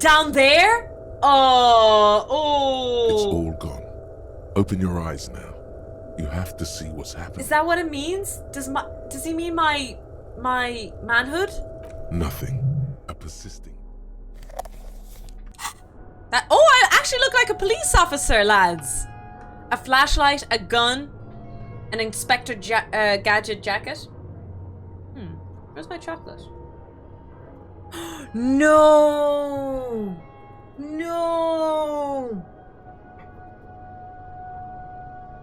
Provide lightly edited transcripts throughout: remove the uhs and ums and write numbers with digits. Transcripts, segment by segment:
Down there? Oh, It's oh. all gone. Open your eyes now. You have to see what's happening. Is that what it means? Does he mean my manhood? Nothing. A persisting. I actually look like a police officer, lads. A flashlight, a gun, an Inspector Gadget jacket. Where's my chocolate? No! No!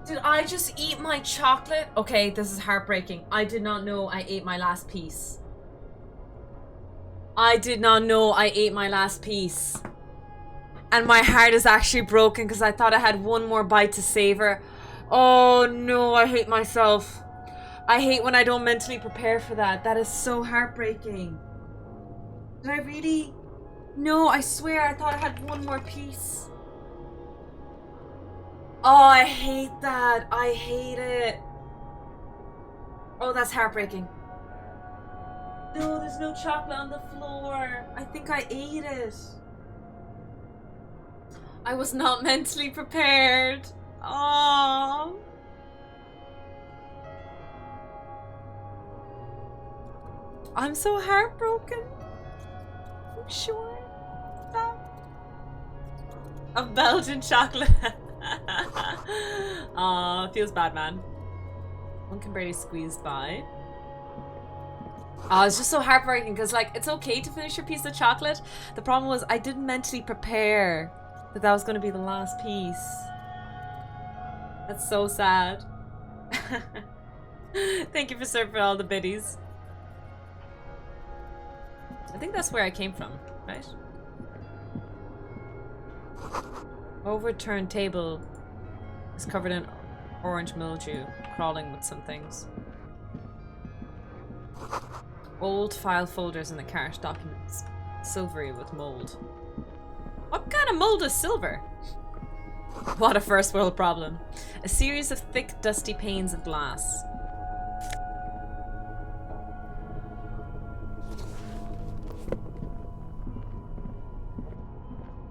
Did I just eat my chocolate? Okay, this is heartbreaking. I did not know I ate my last piece. I did not know I ate my last piece. And my heart is actually broken because I thought I had one more bite to savor. Oh no, I hate myself. I hate when I don't mentally prepare for that. That is so heartbreaking. Did I really? No, I swear I thought I had one more piece. Oh, I hate that. I hate it. Oh, that's heartbreaking. No, there's no chocolate on the floor. I think I ate it. I was not mentally prepared. Oh. I'm so heartbroken. I'm sure. Of Belgian chocolate. Aw, feels bad, man. One can barely squeeze by. Oh, it's just so heartbreaking because, like, it's okay to finish your piece of chocolate. The problem was I didn't mentally prepare that was going to be the last piece. That's so sad. Thank you for serving all the biddies. I think that's where I came from, right? Overturned table is covered in orange mildew, crawling with some things. Old file folders in the cart, documents silvery with mold. What kind of mold is silver? What a first world problem. A series of thick, dusty panes of glass.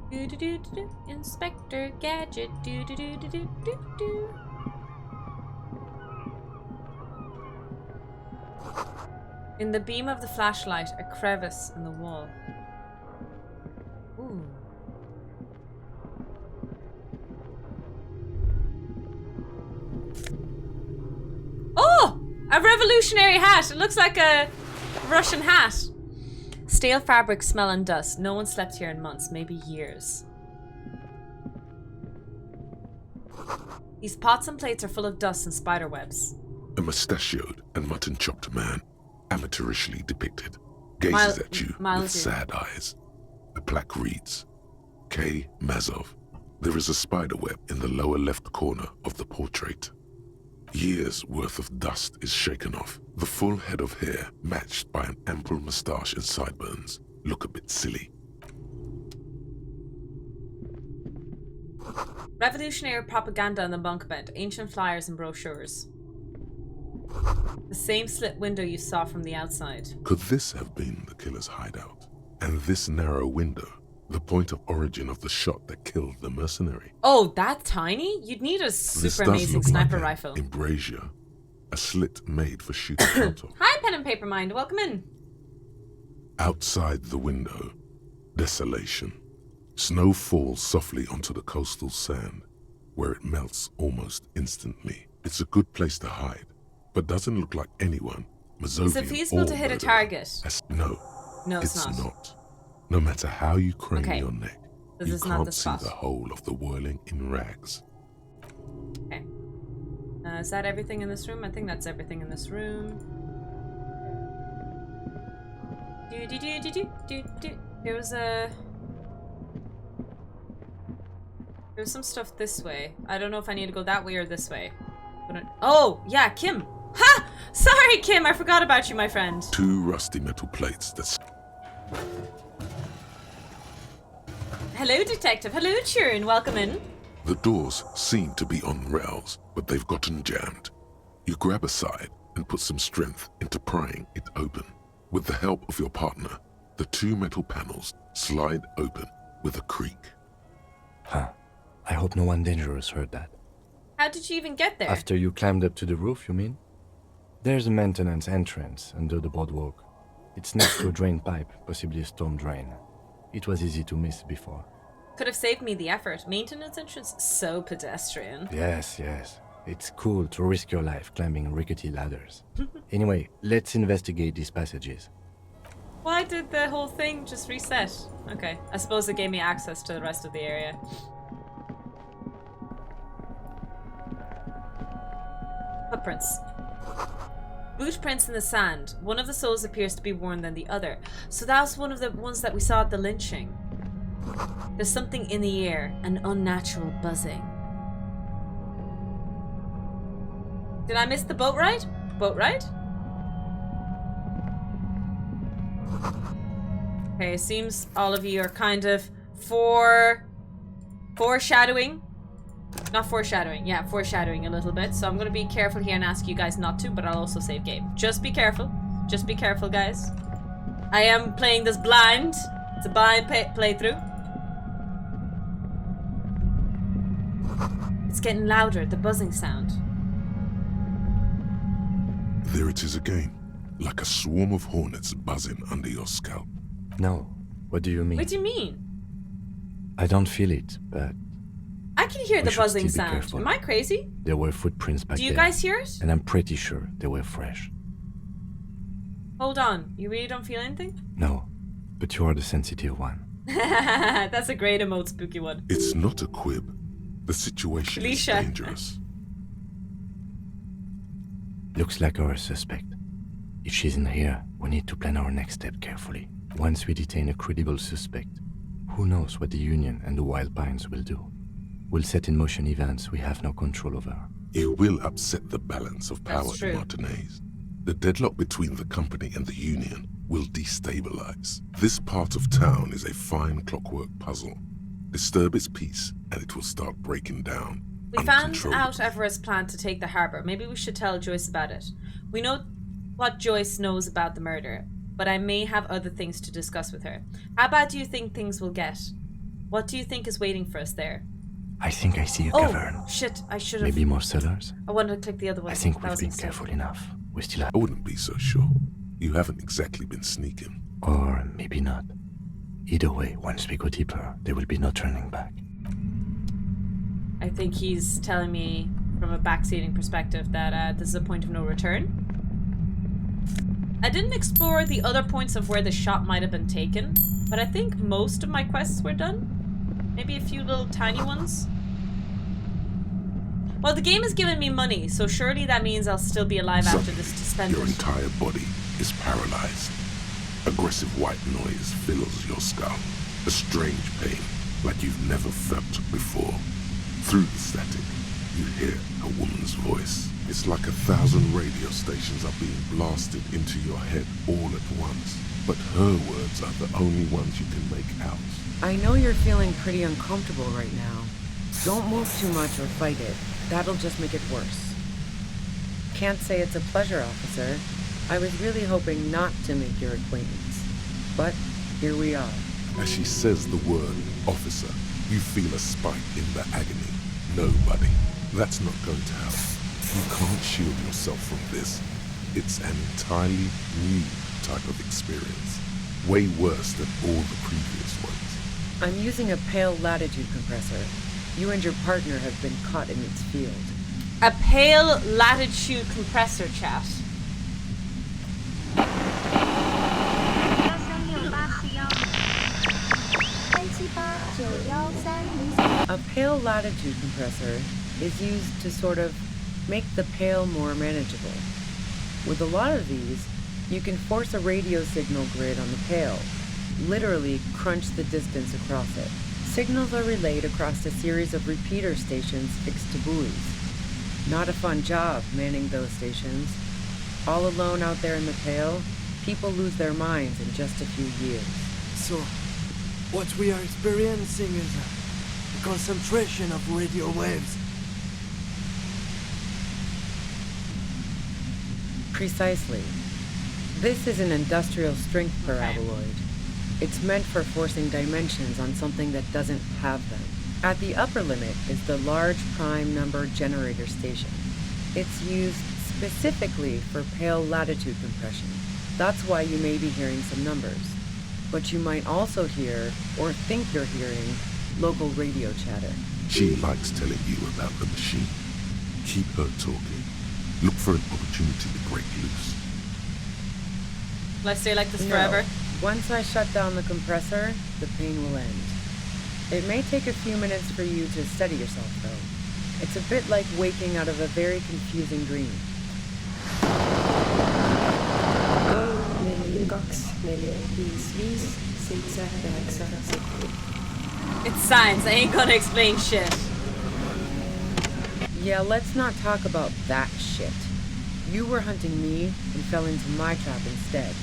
Do-do-do-do-do. Inspector Gadget. Do-do-do-do-do-do-do. In the beam of the flashlight, a crevice in the wall. Ooh. Oh! A revolutionary hat! It looks like a Russian hat. Stale fabric, smell and dust. No one slept here in months, maybe years. These pots and plates are full of dust and spider webs. A mustachioed and mutton-chopped man, amateurishly depicted, gazes at you with sad eyes. The plaque reads, K. Mazov. There is a spider web in the lower left corner of the portrait. Years' worth of dust is shaken off. The full head of hair, matched by an ample moustache and sideburns, look a bit silly. Revolutionary propaganda on the bunk bed, ancient flyers and brochures. The same slit window you saw from the outside. Could this have been the killer's hideout? And this narrow window, the point of origin of the shot that killed the mercenary? Oh, that tiny? You'd need a super amazing sniper rifle. Embrasure, a slit made for shooting out of. Hi, pen and paper mind. Welcome in. Outside the window, desolation. Snow falls softly onto the coastal sand, where it melts almost instantly. It's a good place to hide, but doesn't look like anyone. Is it feasible to hit a target? No, it's not. No matter how you crane your neck, you can't see the whole of the whirling in rags. Okay. Is that everything in this room? I think that's everything in this room. There's some stuff this way. I don't know if I need to go that way or this way. Oh, yeah, Kim. Ha! Sorry, Kim, I forgot about you, my friend. 2 rusty metal plates that... Hello, Detective. Hello, Churn. Welcome in. The doors seem to be on rails, but they've gotten jammed. You grab a side and put some strength into prying it open. With the help of your partner, The two metal panels slide open with a creak. Huh. I hope no one dangerous heard that. How did you even get there? After you climbed up to the roof, you mean? There's a maintenance entrance under the boardwalk. It's next to a drain pipe, possibly a storm drain. It was easy to miss before. Could have saved me the effort. Maintenance entrance, so pedestrian. Yes. It's cool to risk your life climbing rickety ladders. Anyway, let's investigate these passages. Why did the whole thing just reset? Okay, I suppose it gave me access to the rest of the area. Footprints. Boot prints in the sand. One of the soles appears to be worn than the other. So that was one of the ones that we saw at the lynching. There's something in the air, an unnatural buzzing. Did I miss the boat ride? Boat ride? Okay, it seems all of you are kind of foreshadowing. Not foreshadowing, yeah, foreshadowing a little bit. So I'm going to be careful here and ask you guys not to, but I'll also save game. Just be careful. Just be careful, guys. I am playing this blind. It's a blind playthrough. It's getting louder, the buzzing sound. There it is again, like a swarm of hornets buzzing under your scalp. No, what do you mean? What do you mean? I don't feel it, but... I can hear the buzzing sound. Am I crazy? There were footprints back there. Do you guys hear it? And I'm pretty sure they were fresh. Hold on, you really don't feel anything? No, but you are the sensitive one. That's a great emote, spooky one. It's not a quib. The situation Alicia. is dangerous. Looks like our suspect. If she's in here, we need to plan our next step carefully. Once we detain a credible suspect, who knows what the Union and the Wild Pines will do? We'll set in motion events we have no control over. You will upset the balance of power in Martinez. The deadlock between the company and the Union will destabilize. This part of town is a fine clockwork puzzle. Disturb its peace, and it will start breaking down. We found out Everest's plan to take the harbour. Maybe we should tell Joyce about it. We know what Joyce knows about the murder, but I may have other things to discuss with her. How bad do you think things will get? What do you think is waiting for us there? I think I see a cavern. Oh, shit, I should have... Maybe more cellars? I wanted to click the other one. I think we've been careful enough. We still have... I wouldn't be so sure. You haven't exactly been sneaking. Or maybe not. Either way, once we go deeper, there will be no turning back. I think he's telling me from a backseating perspective that this is a point of no return. I didn't explore the other points of where the shot might have been taken, but I think most of my quests were done. Maybe a few little tiny ones. Well, the game has given me money, so surely that means I'll still be alive after this to spend your it. entire body is paralyzed. Aggressive white noise fills your skull. A strange pain, like you've never felt before. Through the static, you hear a woman's voice. It's like 1,000 radio stations are being blasted into your head all at once. But her words are the only ones you can make out. I know you're feeling pretty uncomfortable right now. Don't move too much or fight it. That'll just make it worse. Can't say it's a pleasure, officer. I was really hoping not to make your acquaintance. But here we are. As she says the word officer, you feel a spike in the agony. No, buddy, that's not going to help. You can't shield yourself from this. It's an entirely new type of experience. Way worse than all the previous ones. I'm using a pale latitude compressor. You and your partner have been caught in its field. A pale latitude compressor, chat. A pale latitude compressor is used to sort of make the pale more manageable. With a lot of these, you can force a radio signal grid on the pale, literally crunch the distance across it. Signals are relayed across a series of repeater stations fixed to buoys. Not a fun job manning those stations. All alone out there in the pale, people lose their minds in just a few years. So, what we are experiencing is a concentration of radio waves. Precisely. This is an industrial strength paraboloid. It's meant for forcing dimensions on something that doesn't have them. At the upper limit is the large prime number generator station. It's used specifically for pale latitude compression. That's why you may be hearing some numbers. But you might also hear, or think you're hearing, local radio chatter. She likes telling you about the machine. Keep her talking. Look for an opportunity to break loose. Will I stay like this forever? Once I shut down the compressor, the pain will end. It may take a few minutes for you to steady yourself, though. It's a bit like waking out of a very confusing dream. It's science. I ain't gonna explain shit. Yeah, let's not talk about that shit. You were hunting me and fell into my trap instead.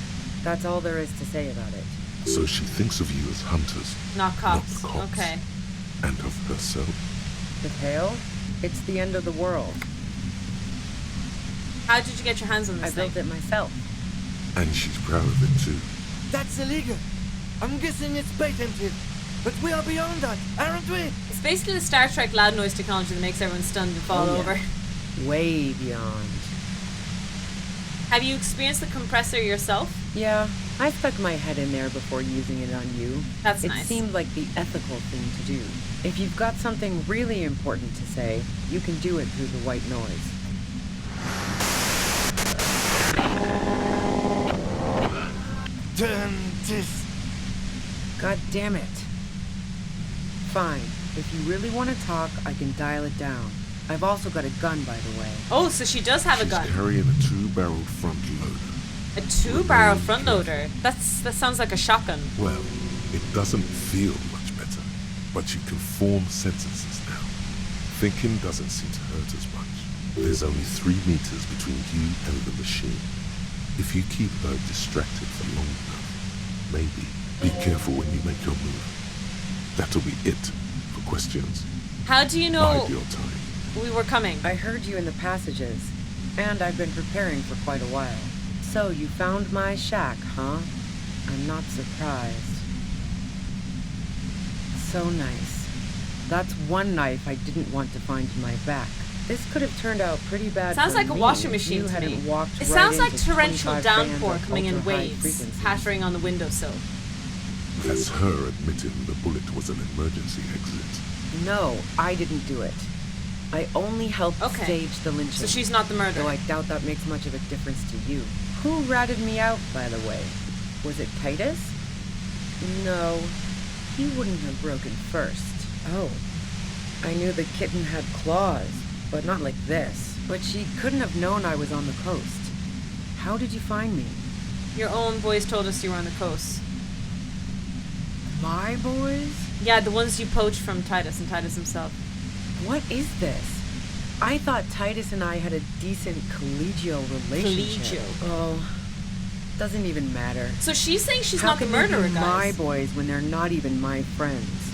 That's all there is to say about it. So she thinks of you as hunters, Not cops. not cops. Okay. And of herself. The Pale? It's the end of the world. How did you get your hands on I this thing? built it myself. And she's proud of it too. That's illegal. I'm guessing it's patented. But we are beyond that, aren't we? It's basically the Star Trek loud noise technology that makes everyone stunned and fall Oh, yeah. over. Way beyond. Have you experienced the compressor yourself? Yeah, I stuck my head in there before using it on you. That's It nice. seemed like the ethical thing to do. If you've got something really important to say, you can do it through the white noise. Turn this. God damn it. Fine. If you really want to talk, I can dial it down. I've also got a gun, by the way. Oh, so she does have a She's gun. carrying a 2-barreled front loader. A 2-barrel front loader. That sounds like a shotgun. Well, it doesn't feel much better, but you can form sentences now. Thinking doesn't seem to hurt as much. There's only 3 meters between you and the machine. If you keep her distracted for long enough, maybe. Be careful when you make your move. That'll be it for questions. How do you know Bide your time. we were coming? I heard you in the passages, and I've been preparing for quite a while. So you found my shack, huh? I'm not surprised. So nice. That's one knife I didn't want to find in my back. This could have turned out pretty bad. Sounds for like a me washing if machine you to hadn't me. walked It right sounds like into torrential 25 bands downpour of coming in ultra-high waves, frequencies. pattering on the windowsill. That's her admitting the bullet was an emergency exit. No, I didn't do it. I only helped Okay. stage the lynching. So she's not the Though murderer. I doubt that makes much of a difference to you. Who ratted me out, by the way? Was it Titus? No, he wouldn't have broken first. Oh, I knew the kitten had claws, but not like this. But she couldn't have known I was on the coast. How did you find me? Your own boys told us you were on the coast. My boys? Yeah, the ones you poached from Titus and Titus himself. What is this? I thought Titus and I had a decent collegial relationship. Collegio. Oh, doesn't even matter. So she's saying she's How not the can they murderer, be my guys. boys when they're not even my friends?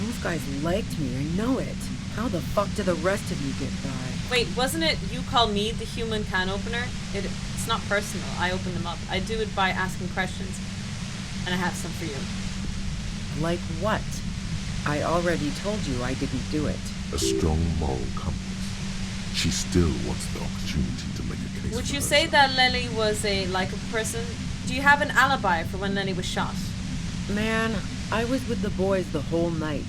Those guys liked me, I know it. How the fuck do the rest of you get by? Wait, wasn't it you call me the human can opener? It's not personal. I open them up. I do it by asking questions. And I have some for you. Like what? I already told you I didn't do it. A strong moral compass. She still wants the opportunity to make a case Would for you say herself. that Lenny was a likable person? Do you have an alibi for when Lenny was shot? Man, I was with the boys the whole night.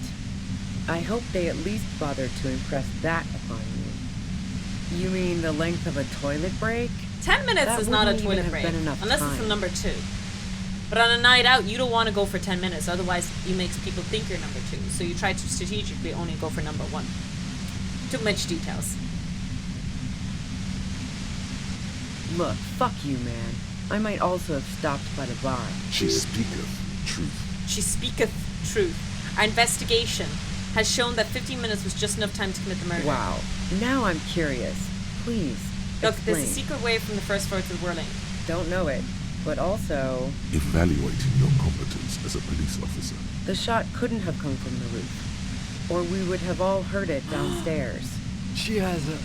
I hope they at least bothered to impress that upon you. You mean the length of a toilet break? 10 minutes That is not a wouldn't even toilet have break. been enough Unless it's time. from number 2. But on a night out, you don't want to go for 10 minutes. Otherwise, you make people think you're number 2. So you try to strategically only go for number 1. Too much details. Look, fuck you, man. I might also have stopped by the bar. She speaketh truth. She speaketh truth. Our investigation has shown that 15 minutes was just enough time to commit the murder. Wow. Now I'm curious. Please, Look, explain. there's a secret way from the first floor to the whirling. Don't know it, but also, Evaluating your competence as a police officer. the shot couldn't have come from the roof, or we would have all heard it downstairs. She has a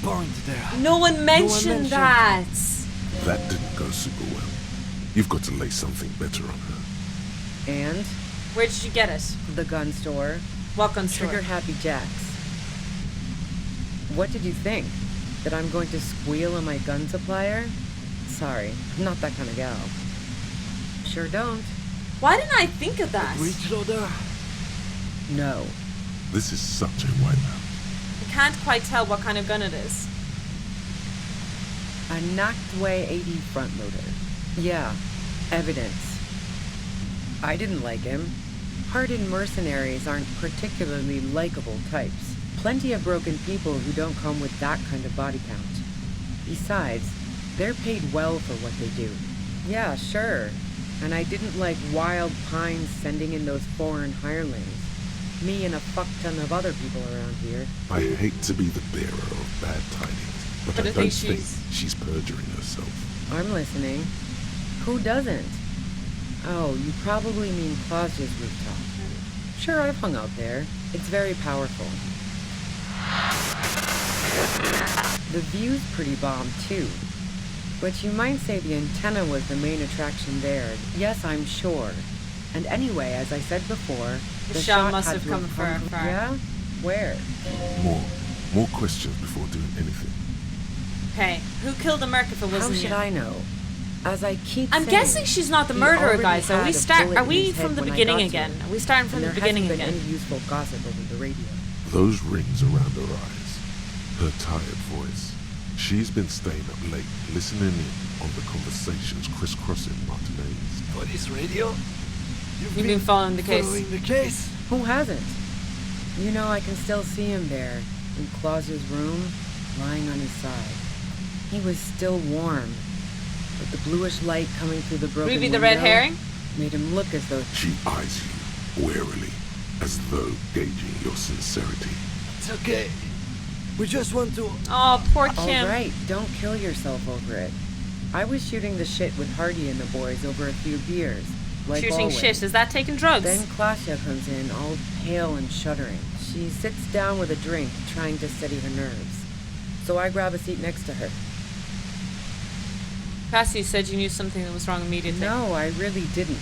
point there. No one mentioned mentioned. that. That didn't go super well. You've got to lay something better on her. And? Where did you get it? The gun store. What gun store? Trigger Happy Jacks. What did you think? That I'm going to squeal on my gun supplier? Sorry, I'm not that kind of gal. Sure don't. Why didn't I think of that? Reach loader? No. This is such a wipeout. I can't quite tell what kind of gun it is. A Nachtway 80 front loader. Yeah, evidence. I didn't like him. Hardened mercenaries aren't particularly likable types. Plenty of broken people who don't come with that kind of body count. Besides, they're paid well for what they do. Yeah, sure. And I didn't like Wild Pines sending in those foreign hirelings. Me and a fuck ton of other people around here. I hate to be the bearer of bad tidings, but I don't think she's perjuring herself. I'm listening. Who doesn't? Oh, you probably mean Claudia's rooftop. Sure, I've hung out there. It's very powerful. The view's pretty bomb, too. But you might say the antenna was the main attraction there. Yes, I'm sure. And anyway, as I said before, the shot must have come far. Yeah? Where? More questions before doing anything. Okay, who killed the merc if it wasn't you? How should I know? As I keep I'm saying, guessing she's not the murderer, guys. Are we from the beginning again? Are we starting from the beginning again? again? There hasn't been any useful gossip over the radio. Those rings around her eyes, her tired voice. She's been staying up late, listening in on the conversations crisscrossing Martinez. Police radio? You've been following the case. Following the case? Who hasn't? You know, I can still see him there, in Claus's room, lying on his side. He was still warm, but the bluish light coming through the broken Ruby window the red herring? made him look as though... She eyes you warily, as though gauging your sincerity. It's okay. We just want to... Oh, poor Kim. All right, don't kill yourself over it. I was shooting the shit with Hardy and the boys over a few beers, like shooting always. shit? Is that taking drugs? Then Klasia comes in, all pale and shuddering. She sits down with a drink, trying to steady her nerves. So I grab a seat next to her. Cassie said you knew something that was wrong immediately. No, I really didn't.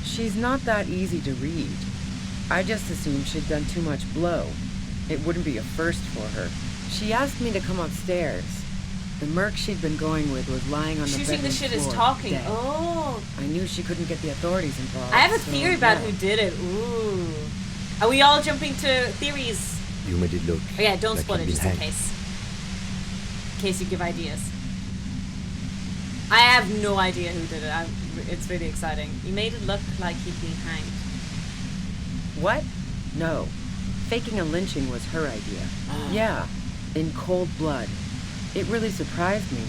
She's not that easy to read. I just assumed she'd done too much blow. It wouldn't be a first for her. She asked me to come upstairs. The merc she'd been going with was lying on the bedroom Shooting the shit floor, is talking. dead. Oh. I knew she couldn't get the authorities involved. I have a so, theory about yeah. who did it. Ooh. Are we all jumping to theories? You made it look. Oh yeah, don't like spoil it you'd just been in hanged. case. In case you give ideas. I have no idea who did it. It's really exciting. You made it look like he'd been hanged. What? No. Faking a lynching was her idea. Yeah, in cold blood. It really surprised me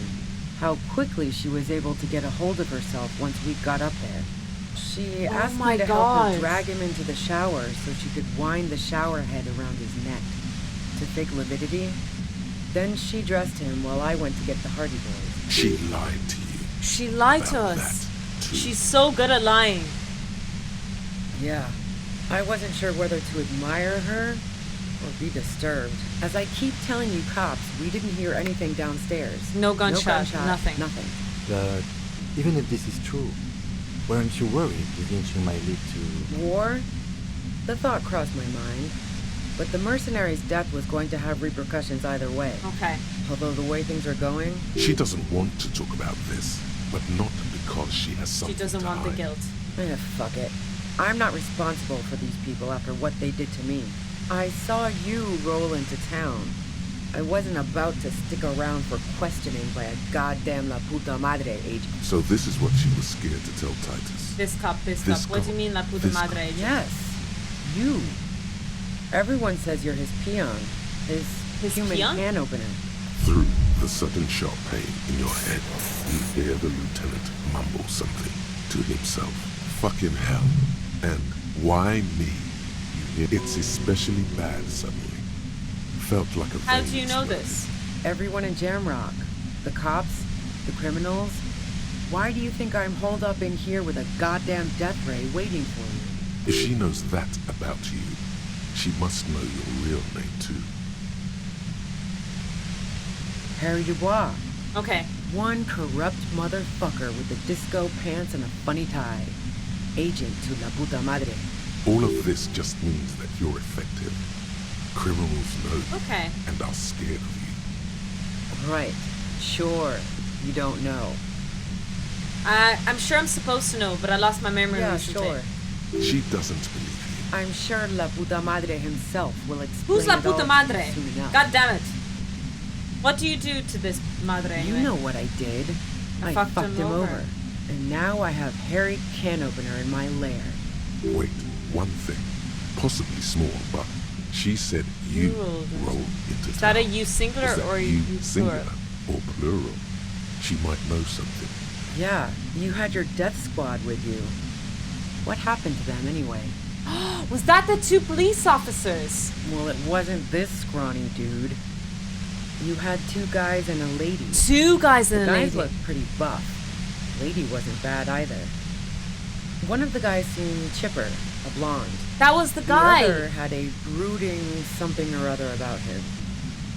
how quickly she was able to get a hold of herself once we got up there. She asked me to help her drag him into the shower so she could wind the shower head around his neck to fake lividity. Then she dressed him while I went to get the Hardy Boys. She lied to you. She lied to about us. that, too. She's so good at lying. Yeah. I wasn't sure whether to admire her or be disturbed. As I keep telling you cops, we didn't hear anything downstairs. No gunshot, nothing. Nothing. But even if this is true, weren't you worried the lynching might lead to... War? The thought crossed my mind. But the mercenary's death was going to have repercussions either way. Okay. Although the way things are going... She doesn't want to talk about this, but not because she has She something doesn't to want the hide. guilt. fuck it. I'm not responsible for these people after what they did to me. I saw you roll into town. I wasn't about to stick around for questioning by a goddamn la puta madre agent. So this is what she was scared to tell Titus. This cop. What do you mean, la puta madre agent? Yes, you. Everyone says you're his peon. His human peon? can opener. Through the sudden sharp pain in your head, you hear the lieutenant mumble something to himself. Fucking hell. And why me? You hear it's especially bad suddenly. Felt like a How vein do you know exploded. this? Everyone in Jamrock. The cops, the criminals. Why do you think I'm holed up in here with a goddamn death ray waiting for you? If she knows that about you, she must know your real name too. Harry Dubois. Okay. One corrupt motherfucker with the disco pants and a funny tie. agent to la puta madre. All of this just means that you're effective. Criminals know Okay. and are scared of you. Right. Sure. You don't know. I'm sure I'm supposed to know, but I lost my memory Yeah, recently. sure. She doesn't believe you. I'm sure la puta madre himself will explain Who's la it all puta to madre? you soon enough. God damn it. What do you do to this madre anyway? You know what I did. I fucked fucked him him over. over. And now I have Harry Can Opener in my lair. Wait, one thing, possibly small, but she said you rolled into Is that a town. you singular Was that or you you singular plural? or plural? She might know something. Yeah, you had your death squad with you. What happened to them anyway? Was that the 2 police officers? Well, it wasn't this scrawny dude. You had 2 guys and a lady. 2 guys and The a guys lady. looked pretty buff. Lady wasn't bad either. One of the guys seemed chipper, a blonde. That was the guy. The other had a brooding something or other about him.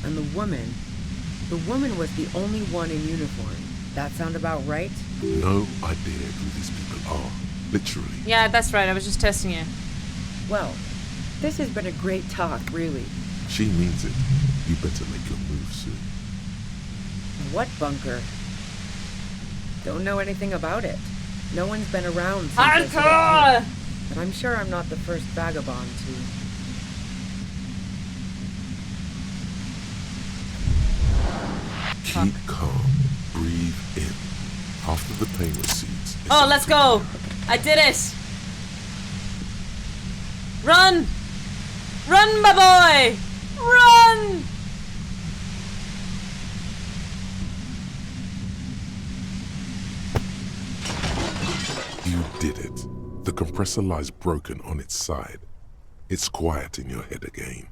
And the woman was the only one in uniform. That sound about right? No idea who these people are, literally. Yeah, that's right. I was just testing you. Well, this has been a great talk, really. She means it. You better make your move soon. What bunker? Don't know anything about it. No one's been around since I started Hardcore! here. But I'm sure I'm not the first vagabond to... Keep calm. Breathe in. After the pain recedes. it's Oh, let's go. I did it. Run. Run, my boy. Run. You did it. The compressor lies broken on its side. It's quiet in your head again.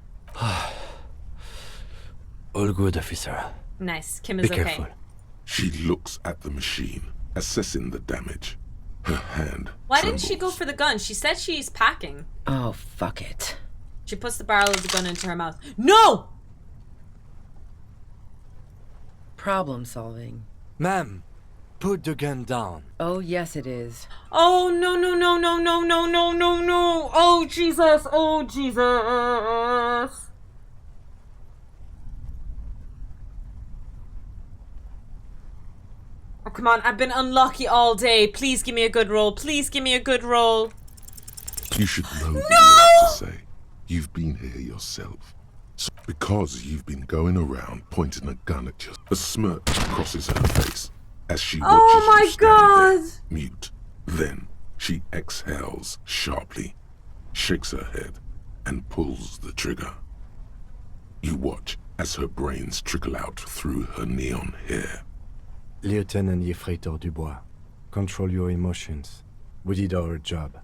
All good, officer. Nice. Kim Be is okay. careful. She looks at the machine, assessing the damage. Her hand Why didn't she go trembles. for the gun? She said she's packing. Oh, fuck it. She puts the barrel of the gun into her mouth. No! Problem solving. Ma'am, put the gun down. Oh, yes it is. Oh, no, no, no, no, no, no, no, no, no. Oh, Jesus. Oh, Jesus. Oh, come on. I've been unlucky all day. Please give me a good roll. Please give me a good roll. You should know the words to say. You've been here yourself. So because you've been going around pointing a gun at you. A smirk crosses her face as she watches Oh my you stand there, God. mute. Then she exhales sharply, shakes her head, and pulls the trigger. You watch as her brains trickle out through her neon hair. Lieutenant Yefreitor Dubois, control your emotions. We did our job.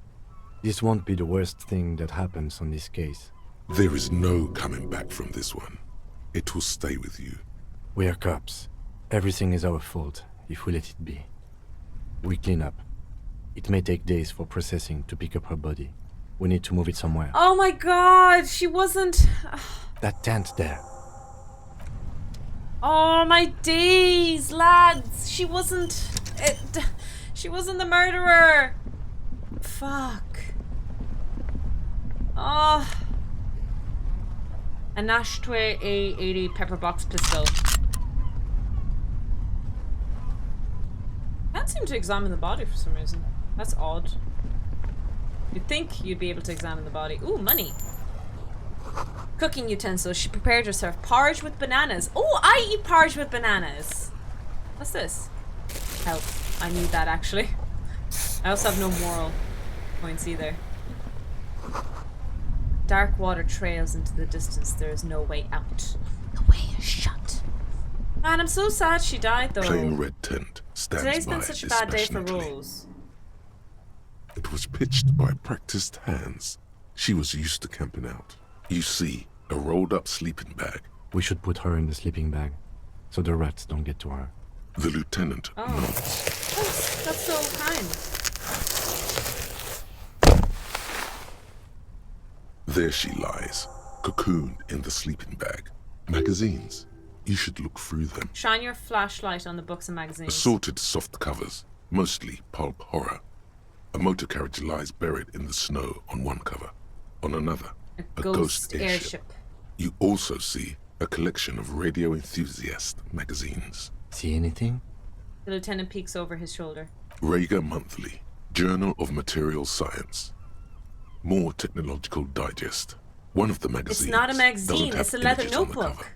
This won't be the worst thing that happens on this case. There is no coming back from this one. It will stay with you. We are cops. Everything is our fault if we let it be. We clean up. It may take days for processing to pick up her body. We need to move it somewhere. Oh my God. She wasn't... That tent there. Oh my days, lads. She wasn't... She wasn't the murderer. Fuck. Oh. A Nashtwe A80 pepper box pistol. Can't seem to examine the body for some reason. That's odd. You'd think you'd be able to examine the body. Ooh, money. Cooking utensils. She prepared herself. Porridge with bananas. Oh, I eat porridge with bananas. What's this? Health. I need that actually. I also have no moral points either. Dark water trails into the distance. There is no way out. The way is shut. Man, I'm so sad she died though. Plain red tent stands Today's by been such a bad day for dispassionately. Rose. It was pitched by practiced hands. She was used to camping out. You see, a rolled up sleeping bag. We should put her in the sleeping bag, so the rats don't get to her. The lieutenant Oh. nods. That's so kind. There she lies, cocooned in the sleeping bag. Magazines. You should look through them. Shine your flashlight on the books and magazines. Assorted soft covers, mostly pulp horror. A motor carriage lies buried in the snow on one cover. On another, a ghost airship. You also see a collection of radio enthusiast magazines. See anything? The lieutenant peeks over his shoulder. Rager Monthly, Journal of Material Science. More Technological Digest. One of the magazines. It's not a magazine, it's a leather notebook.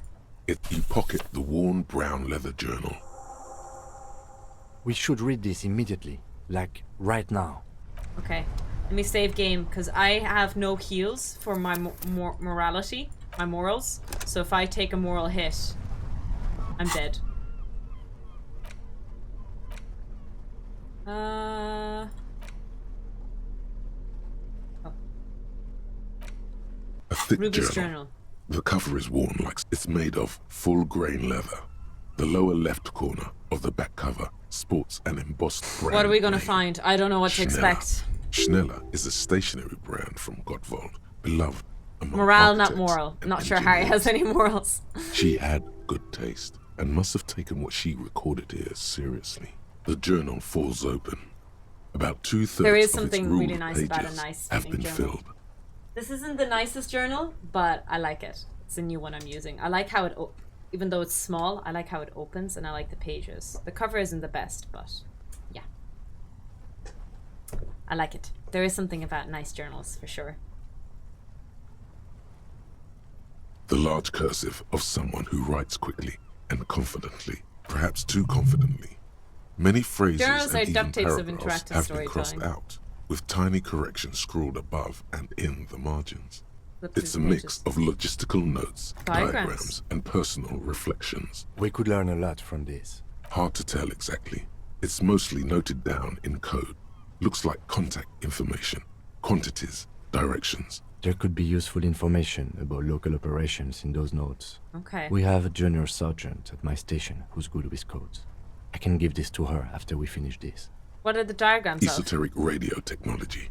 You pocket the worn brown leather journal. We should read this immediately, like right now. Okay, let me save game, because I have no heals for my morality, my morals. So if I take a moral hit, I'm dead. Oh. A thick Ruby's journal. The cover is worn like it's made of full-grain leather. The lower left corner of the back cover sports an embossed brand. What are we going to find? I don't know what to expect. Schneller is a stationary brand from Gottwald, beloved among Morale, not architects moral. and Not sure Harry has any morals. She had good taste and must have taken what she recorded here seriously. The journal falls open. About 2/3 There is of something its really ruled nice about a pages nice have feeling been journal. filled. This isn't the nicest journal, but I like it. It's a new one I'm using. I like how it, even though it's small, I like how it opens and I like the pages. The cover isn't the best, but yeah. I like it. There is something about nice journals, for sure. The large cursive of someone who writes quickly and confidently, perhaps too confidently. Many phrases Journals are and even duct tapes of paragraphs interactive have been crossed storytelling. out, with tiny corrections scrawled above and in the margins. Flip through It's a the mix pages. of logistical notes, Diagrams. diagrams, and personal reflections. We could learn a lot from this. Hard to tell exactly. It's mostly noted down in code. Looks like contact information, quantities, directions. There could be useful information about local operations in those notes. Okay. We have a junior sergeant at my station who's good with codes. I can give this to her after we finish this. What are the diagrams of? Esoteric radio technology.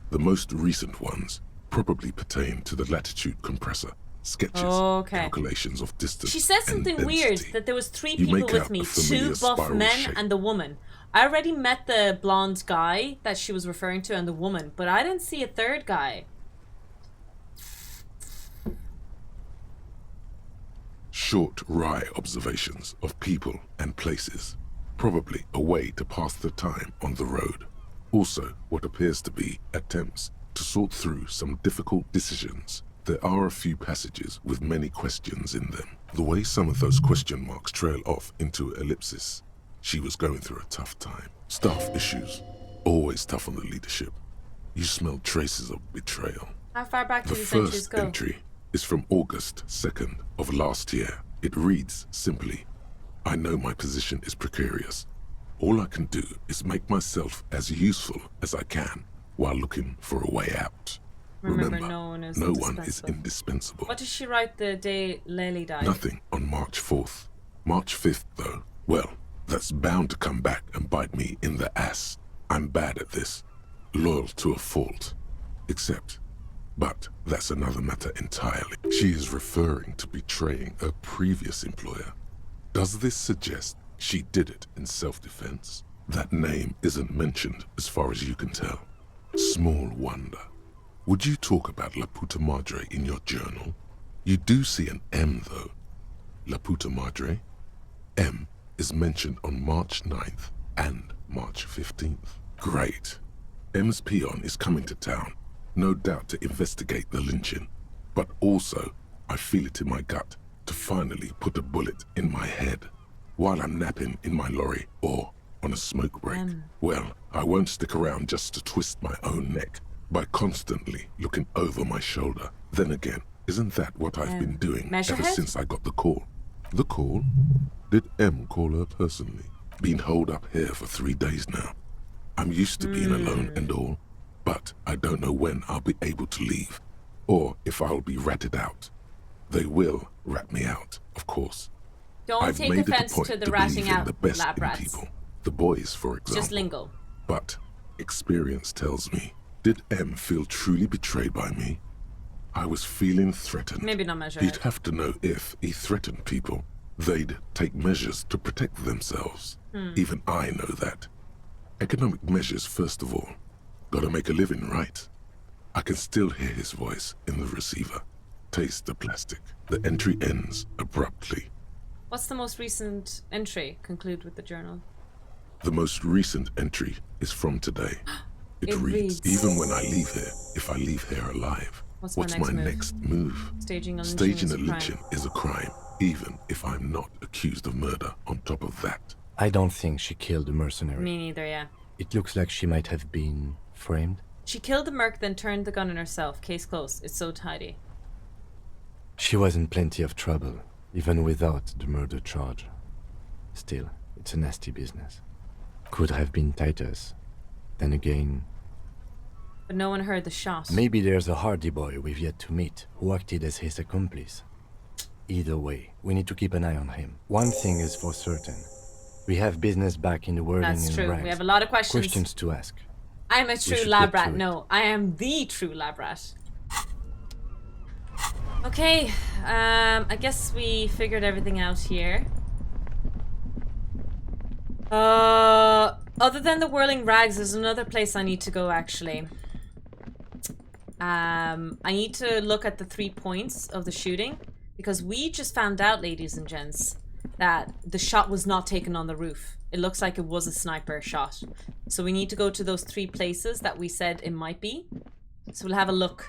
The most recent ones probably pertain to the latitude compressor, sketches, Okay. calculations of distance. She said and something weird, density. that there was 3 You people make with out me, a familiar 2 buff spiral men shape. and the woman. I already met the blonde guy that she was referring to and the woman, but I didn't see a third guy. Short, wry observations of people and places. Probably a way to pass the time on the road. Also, what appears to be attempts to sort through some difficult decisions. There are a few passages with many questions in them. The way some of those question marks trail off into ellipsis. She was going through a tough time. Staff issues. Always tough on the leadership. You smell traces of betrayal. How far back The do these entries first go? entry is from August 2nd of last year. It reads simply, I know my position is precarious. All I can do is make myself as useful as I can while looking for a way out. Remember, no one is no one is indispensable. indispensable. What did she write the day Lely died? Nothing on March 4th. March 5th, though, well, that's bound to come back and bite me in the ass. I'm bad at this. Loyal to a fault. But that's another matter entirely. She is referring to betraying her previous employer. Does this suggest she did it in self-defense? That name isn't mentioned as far as you can tell. Small wonder. Would you talk about La Puta Madre in your journal? You do see an M, though. La Puta Madre? M is mentioned on March 9th and March 15th. Great. M's peon is coming to town, no doubt to investigate the lynching, but also, I feel it in my gut, to finally put a bullet in my head while I'm napping in my lorry or on a smoke break. Well, I won't stick around just to twist my own neck by constantly looking over my shoulder. Then again, isn't that what I've been doing ever Measurehead? since I got the call? The call? Did M call her personally? Been holed up here for 3 days now. I'm used to being alone and all, but I don't know when I'll be able to leave, or if I'll be ratted out. They will rat me out, of course. Don't I've take made it a offense point to the to ratting believe in out, the best lab in rats. people. The boys, for example. Just lingo. But experience tells me, did M feel truly betrayed by me? I was feeling threatened. Maybe not measure He'd it. have to know if he threatened people, they'd take measures to protect themselves. Even I know that. Economic measures, first of all. Gotta make a living, right? I can still hear his voice in the receiver. Taste the plastic. The entry ends abruptly. What's the most recent entry? Conclude with the journal. The most recent entry is from today. It reads, even when I leave here, if I leave here alive, what's my next move? Staging a lynching is a crime, even if I'm not accused of murder on top of that. I don't think she killed the mercenary. Me neither, yeah. It looks like she might have been framed. She killed the merc, then turned the gun on herself. Case closed. It's so tidy. She was in plenty of trouble, even without the murder charge. Still, it's a nasty business. Could have been Titus. Then again... But no one heard the shot. Maybe there's a Hardy boy we've yet to meet, who acted as his accomplice. Either way, we need to keep an eye on him. One thing is for certain. We have business back in the whirling That's and true. rags. We have a lot of questions. Questions to ask. I'm a true lab rat. No, I am the true lab rat. Okay, I guess we figured everything out here. Other than the whirling rags, there's another place I need to go, actually. I need to look at the 3 points of the shooting, because we just found out, ladies and gents, that the shot was not taken on the roof. It looks like it was a sniper shot. So we need to go to those 3 places that we said it might be. So we'll have a look.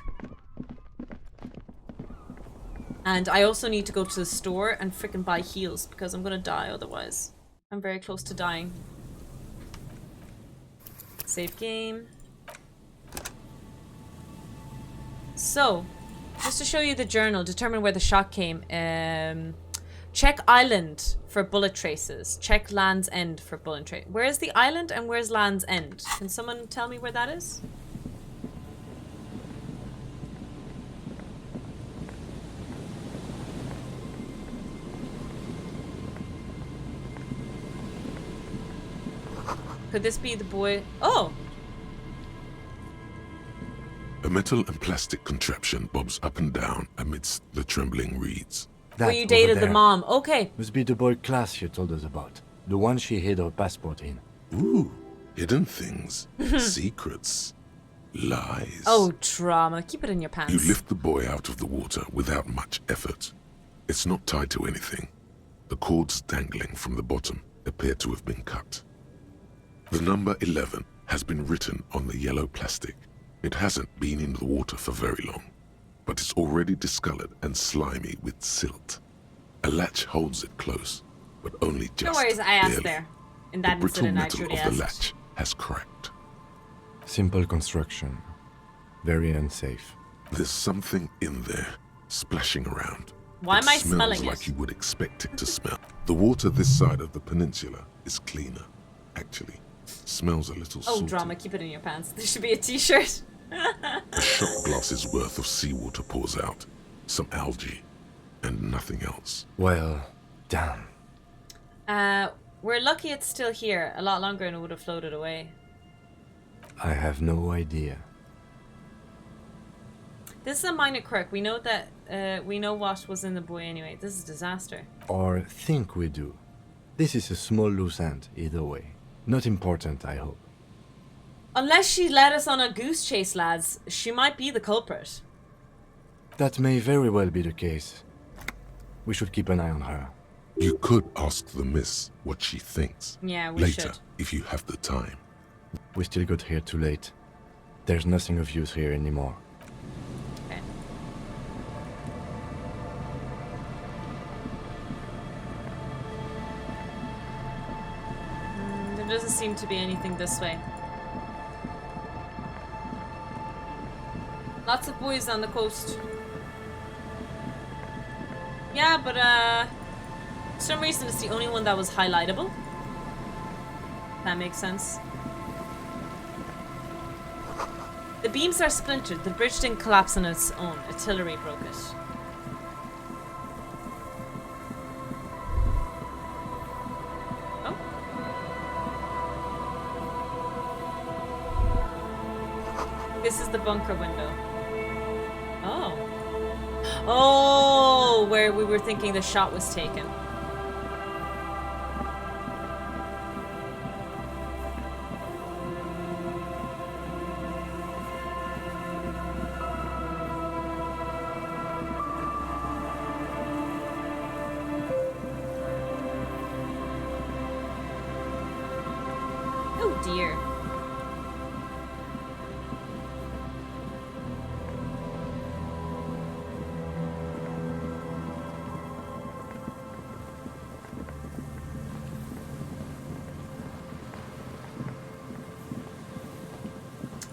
And I also need to go to the store and frickin' buy heals, because I'm gonna die otherwise. I'm very close to dying. Save game. So, just to show you the journal, determine where the shot came. Check island for bullet traces. Check Land's End for bullet traces. Where's the island and where's Land's End? Can someone tell me where that is? Could this be the boy? Oh! A metal and plastic contraption bobs up and down amidst the trembling reeds. Where you dated the mom. Okay. Must be the boy Klaas you told us about. The one she hid her passport in. Ooh, hidden things. Secrets. Lies. Oh, trauma. Keep it in your pants. You lift the boy out of the water without much effort. It's not tied to anything. The cords dangling from the bottom appear to have been cut. The number 11 has been written on the yellow plastic. It hasn't been in the water for very long, but it's already discolored and slimy with silt. A latch holds it close, but only just No worries, I asked barely. there. In that The brittle incident, I metal truly of the asked. latch has cracked. Simple construction. Very unsafe. There's something in there, splashing around. Why am I It smelling smells like it? you would expect it to smell. The water this side of the peninsula is cleaner, actually. Smells a little Oh, salty. drama, keep it in your pants. There should be a t-shirt. A shot glass's worth of seawater pours out, some algae, and nothing else. Well, damn. We're lucky it's still here. A lot longer and it would have floated away. I have no idea. This is a minor quirk. We know that, we know what was in the buoy anyway. This is a disaster. Or think we do. This is a small loose end, either way. Not important, I hope. Unless she led us on a goose chase, lads, she might be the culprit. That may very well be the case. We should keep an eye on her. You could ask the miss what she thinks. Yeah, we Later, should. if you have the time. We still got here too late. There's nothing of use here anymore. Okay. There doesn't seem to be anything this way. Lots of buoys on the coast. Yeah, but for some reason it's the only one that was highlightable. That makes sense. The beams are splintered. The bridge didn't collapse on its own. Artillery broke it. Oh. This is the bunker window. Oh. Oh, where we were thinking the shot was taken. deer.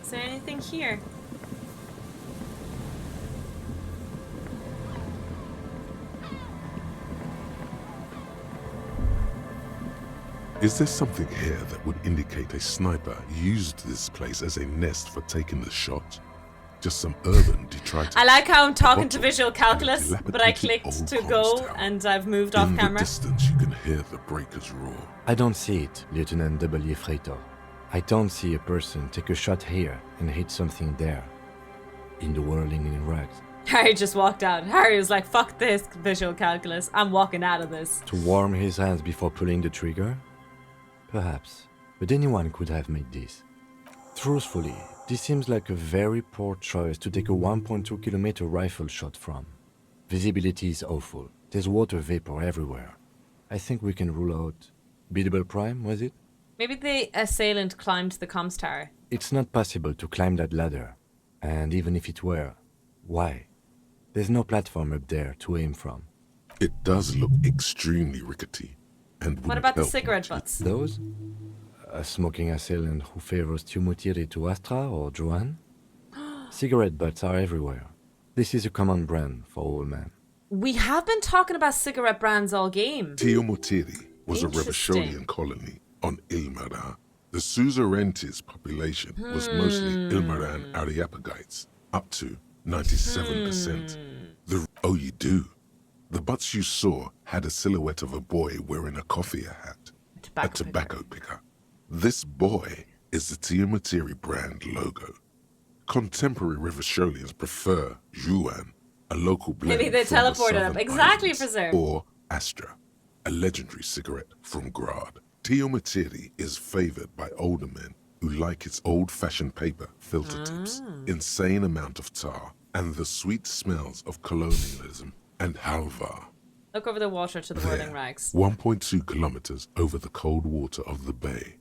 Is there anything here? Is there something here that would indicate a sniper used this place as a nest for taking the shot? Just some urban detritus. I like how I'm talking to visual calculus, but I clicked to go and I've moved off camera. In the distance, you can hear the breakers roar. I don't see it, Lieutenant W. Freighter. I don't see a person take a shot here and hit something there. In the whirling in rags. Harry just walked out. Harry was like, fuck this visual calculus. I'm walking out of this. To warm his hands before pulling the trigger? Perhaps, but anyone could have made this. Truthfully, this seems like a very poor choice to take a 1.2 kilometer rifle shot from. Visibility is awful. There's water vapor everywhere. I think we can rule out... Biddable Prime, was it? Maybe the assailant climbed the comms tower. It's not possible to climb that ladder. And even if it were, why? There's no platform up there to aim from. It does look extremely rickety. And what about the cigarette butts? Those? A smoking assailant who favors Tumutiri to Astra or Joanne? Cigarette butts are everywhere. This is a common brand for all men. We have been talking about cigarette brands all game. Teomotiri was a Revacholian colony on Ilmaran. The Suzerainties population was mostly Ilmaran Areopagites, up to 97%. You do. The butts you saw had a silhouette of a boy wearing a coffee hat, a tobacco picker. This boy is the Teomotiri brand logo. Contemporary Revacholians prefer Juan, a local blend Maybe they from the teleported up. Southern Exactly, Islands, Preserve. or Astra, a legendary cigarette from Grad. Teomotiri is favored by older men who like its old-fashioned paper filter tips, insane amount of tar, and the sweet smells of colonialism and halva. Look over the water to the whirling rags. 1.2 kilometers over the cold water of the bay,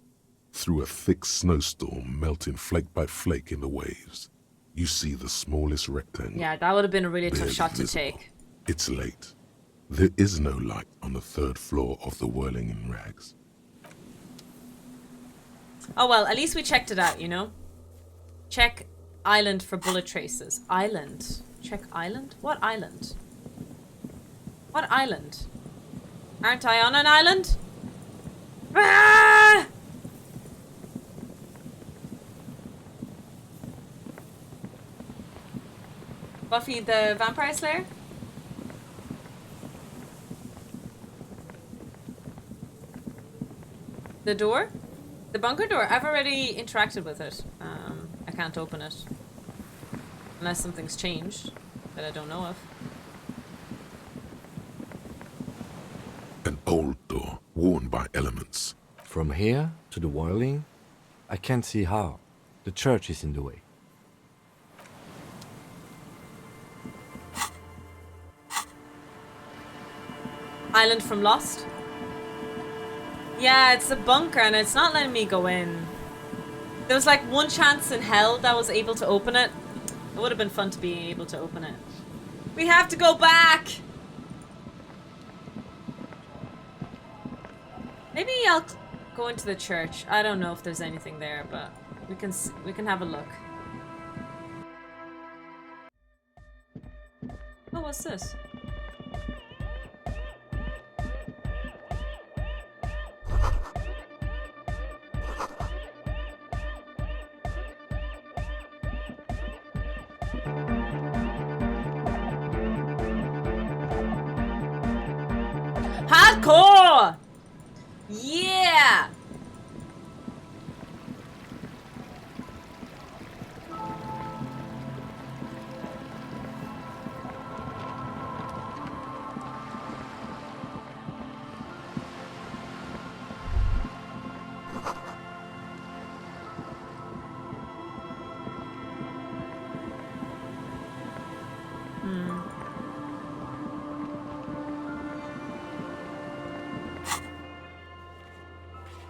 through a thick snowstorm melting flake by flake in the waves, you see the smallest rectangle. Yeah, that would have been a really tough shot to visible. take. It's late. There is no light on the third floor of the whirling in rags. Oh well, at least we checked it out, you know? Check island for bullet traces. Island. Check island? What island? What island? Aren't I on an island? Ah! Buffy the Vampire Slayer? The door? The bunker door? I've already interacted with it. I can't open it. Unless something's changed that I don't know of. An old door, worn by elements. From here to the whirling, I can't see how. The church is in the way. Island from Lost? Yeah, it's a bunker and it's not letting me go in. There was like one chance in hell that I was able to open it. It would have been fun to be able to open it. We have to go back! Maybe I'll go into the church. I don't know if there's anything there, but we can have a look. Oh, what's this? Hardcore! Yeah!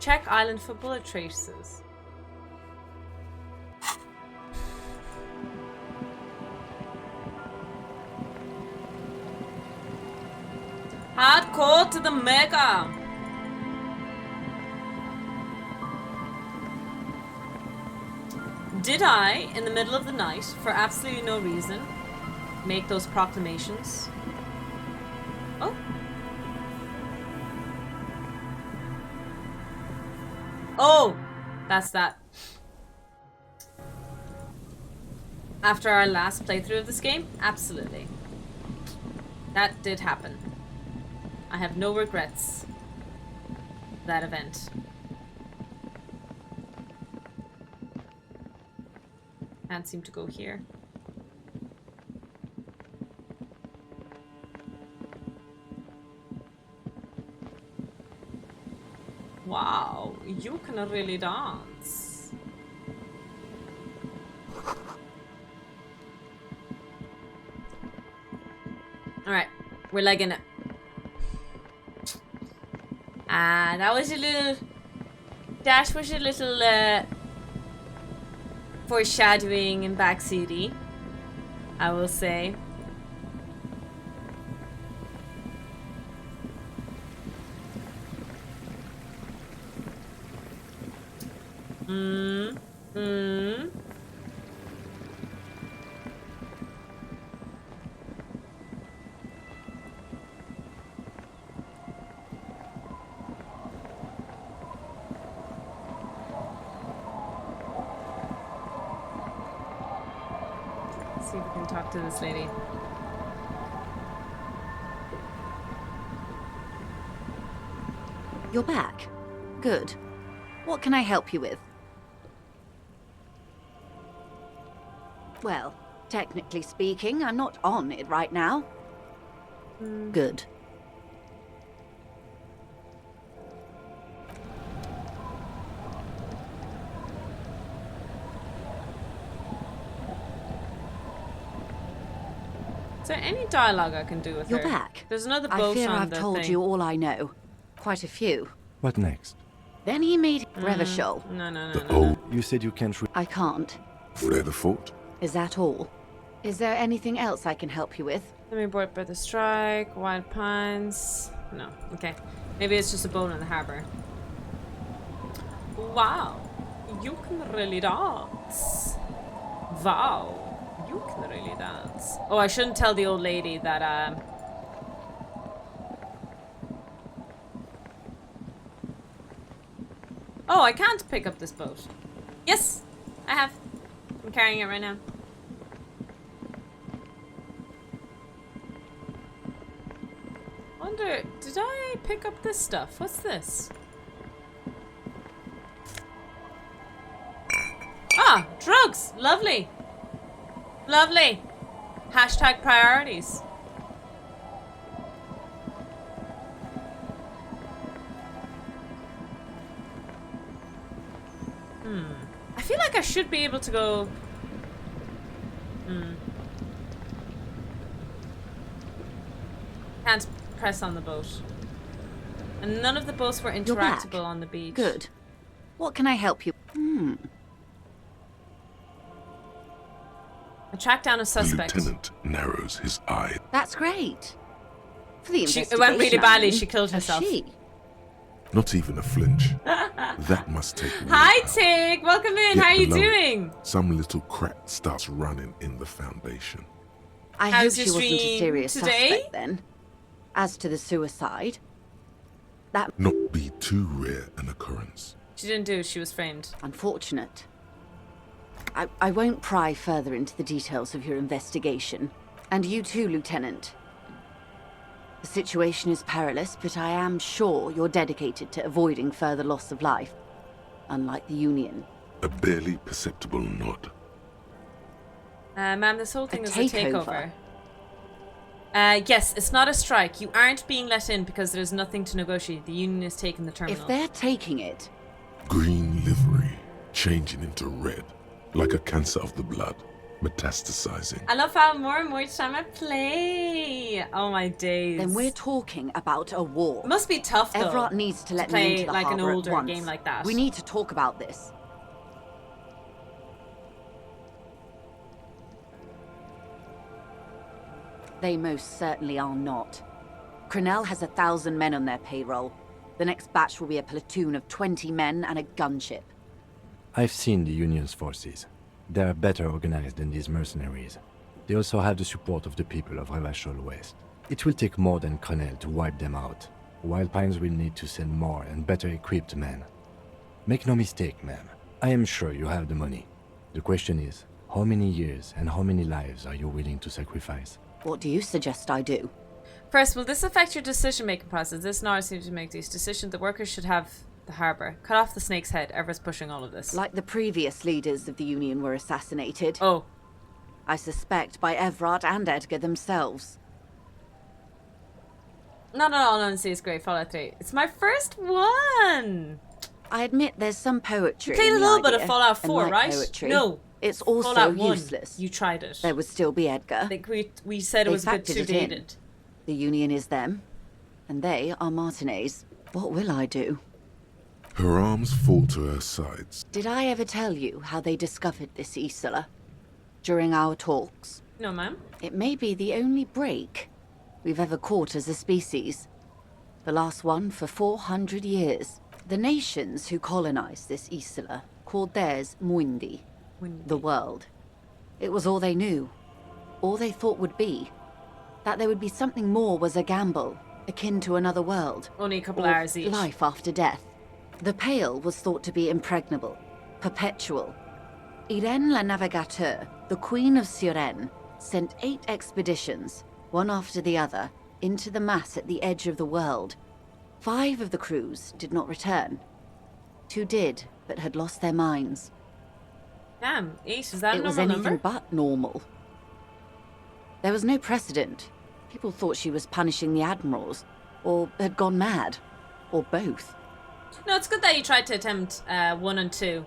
Check island for bullet traces. Hardcore to the mega. Did I, in the middle of the night, for absolutely no reason, make those proclamations? Oh. Oh! That's that. After our last playthrough of this game? Absolutely. That did happen. I have no regrets. That event. Can't seem to go here. Wow, you can really dance. Alright, we're legging it. Ah, that was a little... Dash was a little, foreshadowing and backseaty, I will say. See if we can talk to this lady. You're back. Good. What can I help you with? Well, technically speaking, I'm not on it right now. Good. Is there any dialogue I can do with her? You're back. There's another boat I fear on I've the told thing. you all I know. Quite a few. What next? Then he made Revachol. No. You said you can't I can't. Rutherford? Is that all? Is there anything else I can help you with? Let me board by the strike, Wild Pines. No, okay. Maybe it's just a boat in the harbor. Wow, you can really dance. Wow, you can really dance. Oh, I shouldn't tell the old lady that, Oh, I can't pick up this boat. Yes, I have. I'm carrying it right now. Wonder, did I pick up this stuff? What's this? Ah, drugs. Lovely. Lovely. Hashtag priorities. I feel like I should be able to go... Can't press on the boat. And none of the boats were You're back. interactable on the beach. Good. What can I help you? I tracked down a The suspect. lieutenant narrows his eye. That's great. For the It investigation, went really badly. I mean. She killed Has herself. she? Not even a flinch. That must take Hi, willpower. Tig. Welcome in. Yet How are you below it, doing? Some little crack starts running in the foundation. I How's hope your she wasn't a stream serious today? suspect then. As to the suicide, that Not be too rare an occurrence. She didn't do it. She was framed. unfortunate. I won't pry further into the details of your investigation. And you too, Lieutenant. The situation is perilous, but I am sure you're dedicated to avoiding further loss of life. Unlike the Union. A barely perceptible nod. Ma'am, this whole thing A is a takeover? takeover. Yes, it's not a strike. You aren't being let in because there's nothing to negotiate. The Union is taking the terminal. If they're taking it, Green livery, changing into red, like a cancer of the blood, metastasizing. I love how more and more each time I play. Oh my days. then we're talking about a war. It must be tough though. Everett needs to let play me into the like an harbor older at once. game like that. We need to talk about this. They most certainly are not. Crenell has 1,000 men on their payroll. The next batch will be a platoon of 20 men and a gunship. I've seen the Union's forces. They are better organized than these mercenaries. They also have the support of the people of Revachol West. It will take more than Crenell to wipe them out. Wild Pines will need to send more and better equipped men. Make no mistake, ma'am. I am sure you have the money. The question is, how many years and how many lives are you willing to sacrifice? What do you suggest I do? First, will this affect your decision-making process? This Nara seems to make these decisions. The workers should have the harbour. Cut off the snake's head. Ever's pushing all of this. Like the previous leaders of the Union were assassinated. Oh. I suspect by Evrard and Edgar themselves. Not at all honesty is great. Fallout 3. It's my first one! I admit there's some poetry. You played a in the little bit idea, of Fallout 4, like right? Poetry, No. it's also Fallout 1. useless. You tried it. There would still be Edgar. I think we said it was a bit too dated. The Union is them, and they are Martinez. What will I do? Her arms fall to her sides. Did I ever tell you how they discovered this Isla? During our talks. No, ma'am. It may be the only break we've ever caught as a species. The last one for 400 years. The nations who colonized this Isla called theirs Muindi, the world. It was all they knew, all they thought would be. That there would be something more was a gamble, akin to another world. Only a couple or hours each. Life after death. The Pale was thought to be impregnable, perpetual. Irene la Navigateur, the Queen of Suren, sent 8 expeditions, one after the other, into the mass at the edge of the world. 5 of the crews did not return. 2 did, but had lost their minds. Damn, 8, is that a It was normal anything number? but normal. There was no precedent. People thought she was punishing the admirals, or had gone mad, or both. No, it's good that you tried to attempt 1 and 2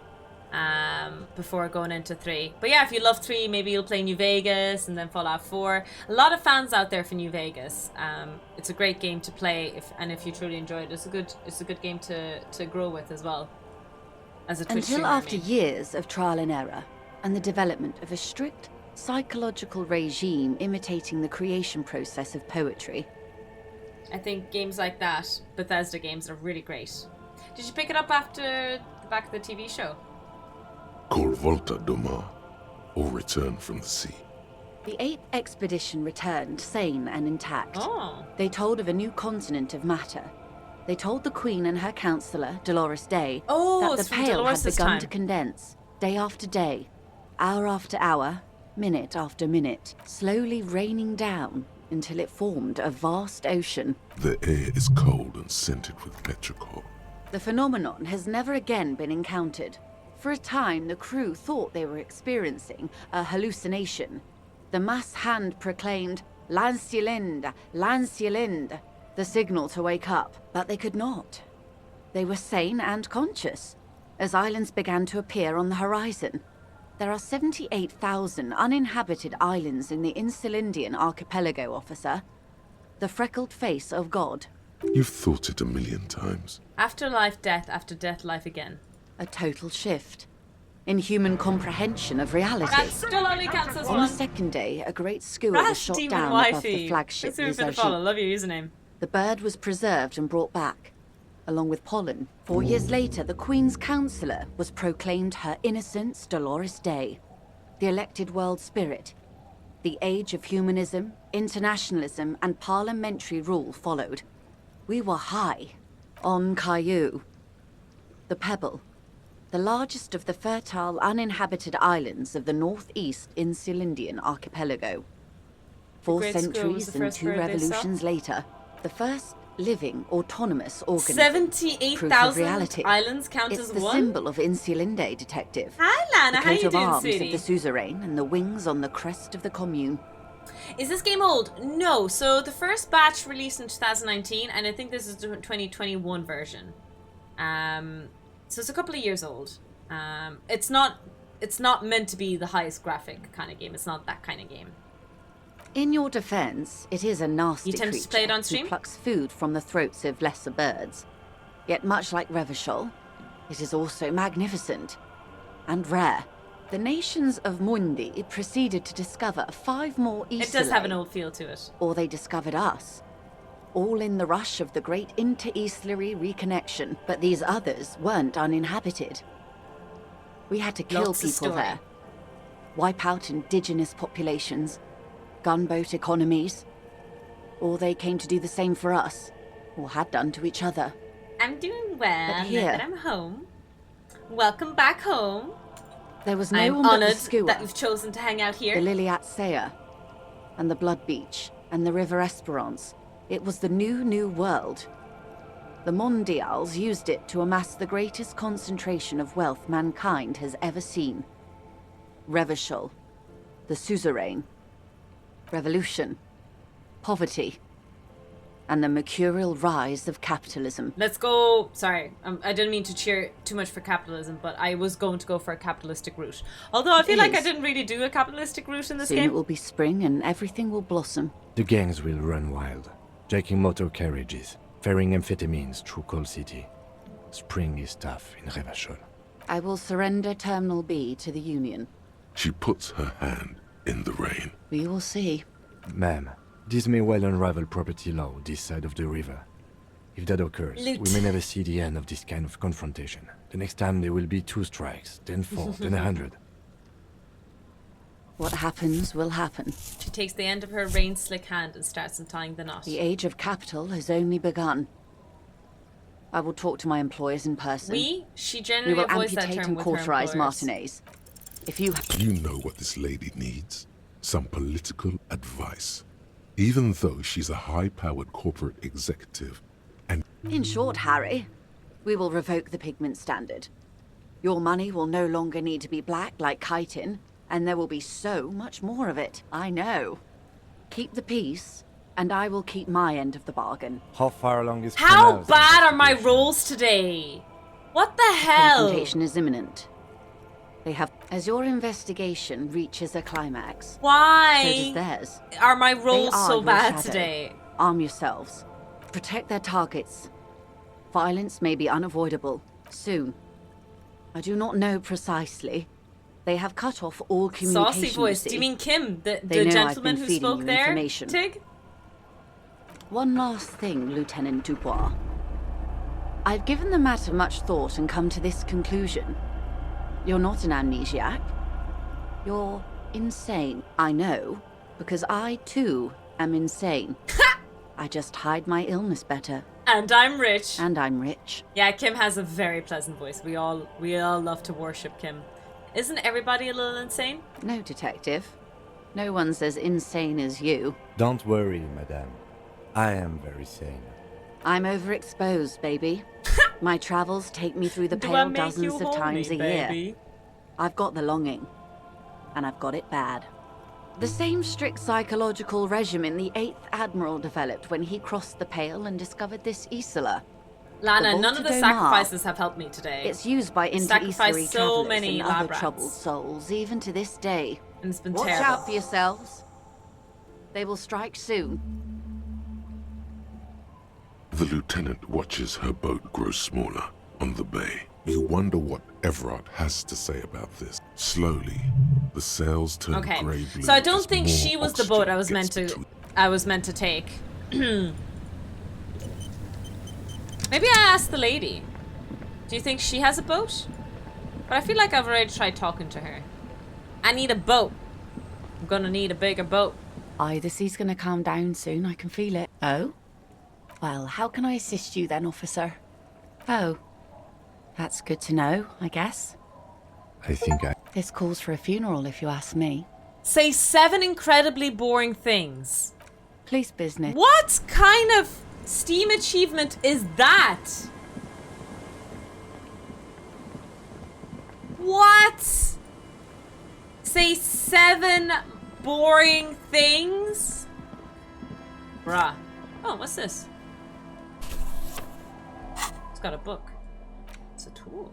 before going into 3. But yeah, if you love 3, maybe you'll play New Vegas and then Fallout 4. A lot of fans out there for New Vegas. It's a great game to play, if you truly enjoy it. It's a good game to grow with as well. As a Twitch Until streamer, after I mean. years of trial and error, and the development of a strict psychological regime imitating the creation process of poetry. I think games like that, Bethesda games, are really great. Did you pick it up after the back of the TV show? Called Volta Doma, or Return from the Sea. The 8th expedition returned sane and intact. Oh. They told of a new continent of matter. They told the Queen and her counselor, Dolores Day, that it's the from Pale had Dolores' begun time. to condense, day after day, hour after hour, minute after minute, slowly raining down until it formed a vast ocean. The air is cold and scented with petrichor. The phenomenon has never again been encountered. For a time, the crew thought they were experiencing a hallucination. The mass hand proclaimed, "Lancielinde, Lancielinde," the signal to wake up, but they could not. They were sane and conscious, as islands began to appear on the horizon. There are 78,000 uninhabited islands in the Insulindian archipelago, officer. The freckled face of God. You've thought it 1,000,000 times. Afterlife, death, after death, life again. A total shift in human comprehension of reality. That still only counts as On the one. second day, a great skua was Rash shot Demon down above the Wifey. flagship Thanks for the follow. Elysium. Love your username. The bird was preserved and brought back, along with pollen. 4 years later, the Queen's counselor was proclaimed Her Innocence Dolores Day, the elected world spirit. The age of humanism, internationalism, and parliamentary rule followed. We were high on Caillou, the Pebble, the largest of the fertile, uninhabited islands of the northeast Insulindian archipelago. 4 Great School was centuries the and first 2 bird they saw? revolutions later, the first living, autonomous organism. 78,000 reality. islands count It's as the one? symbol of Insulinde, detective. Hi, Lana. The How you coat of doing, arms sweetie? of the suzerain and the wings on the crest of the commune. Is this game old? No. So the first batch released in 2019, and I think this is the 2021 version. So it's a couple of years old. It's not meant to be the highest graphic kind of game. It's not that kind of game. In your defense, it is a nasty You tend to creature play it on who stream? plucks food from the throats of lesser birds. Yet much like Revachol, it is also magnificent and rare. The nations of Mundi proceeded to discover 5 more Isolae. It does have an old feel to it. Or they discovered us. all in the rush of the great inter-eastlery reconnection, but these others weren't uninhabited. We had to kill Lots of people story. there, wipe out indigenous populations, gunboat economies, or they came to do the same for us, or had done to each other. I'm doing well now here- that I'm home. Welcome back home. There was no I'm one but the honoured Skua, that you've chosen to hang out the here. Liliat Seya, and the Blood Beach, and the River Esperance. It was the new world. The Mondials used it to amass the greatest concentration of wealth mankind has ever seen. Revachol, the suzerain, revolution, poverty, and the mercurial rise of capitalism. Let's go. Sorry, I didn't mean to cheer too much for capitalism, but I was going to go for a capitalistic route. Although I feel like I didn't really do a capitalistic route in this Soon game. it will be spring and everything will blossom. The gangs will run wild, jacking motor carriages, ferrying amphetamines through Coal City. Spring is tough in Revachol. I will surrender Terminal B to the Union. She puts her hand in the rain. We will see. Ma'am, this may well unravel property law this side of the river. If that occurs, Loot. we may never see the end of this kind of confrontation. The next time there will be 2 strikes, then 4, then 100. What happens will happen. She takes the end of her rain-slick hand and starts untying the knot. The age of capital has only begun. I will talk to my employers in person. She We generally will avoids that amputate term and with her cauterize employers. Martinez. If you... You know what this lady needs? Some political advice. Even though she's a high-powered corporate executive. And In short, Harry, we will revoke the pigment standard. Your money will no longer need to be black like chitin, and there will be so much more of it, I know. Keep the peace, and I will keep my end of the bargain. How far along is How Cornell's bad are my investigation? rolls today? What the hell? Confrontation is imminent. They have... As your investigation reaches a climax, so does Why theirs. are my They rolls are so your bad shadow. today? Arm yourselves. Protect their targets. Violence may be unavoidable. Soon. I do not know precisely. They have cut off all communication. Saucy voice. you Do you see. mean Kim, the They know I've gentleman been who feeding spoke you there? information. Tig? One last thing, Lieutenant Dubois. I've given the matter much thought and come to this conclusion. You're not an amnesiac. You're insane. I know, because I too am insane. I just hide my illness better. And I'm rich. And I'm rich. Yeah, Kim has a very pleasant voice. We all love to worship Kim. Isn't everybody a little insane? No, detective. No one's as insane as you. Don't worry, madame. I am very sane. I'm overexposed, baby. My travels take me through the Do I pale make dozens you of horny, times a year. baby? I've got the longing. And I've got it bad. The same strict psychological regimen the 8th Admiral developed when he crossed the Pale and discovered this Isola. Lana, The none of the Volta Domar. sacrifices have helped me today. It's used by Sacrificed inter-eastery so travelers many and lab other rats. troubled souls, even to this day. And it's been Watch terrible. out for yourselves. They will strike soon. the lieutenant watches her boat grow smaller on the bay. You wonder what Everard has to say about this. Slowly, the sails turn Okay, grey blue. so I don't as think more she was the oxygen boat I was gets meant to take. Maybe I asked the lady. Do you think she has a boat? But I feel like I've already tried talking to her. I need a boat. I'm gonna need a bigger boat. Aye, the sea's gonna calm down soon, I can feel it. Oh? Well, how can I assist you then, officer? Oh. That's good to know, I guess. I think I... This calls for a funeral, if you ask me. Say 7 incredibly boring things. Police business. What kind of Steam achievement is that? What? Say 7 boring things? Bruh. Oh, what's this? It's got a book. It's a tool.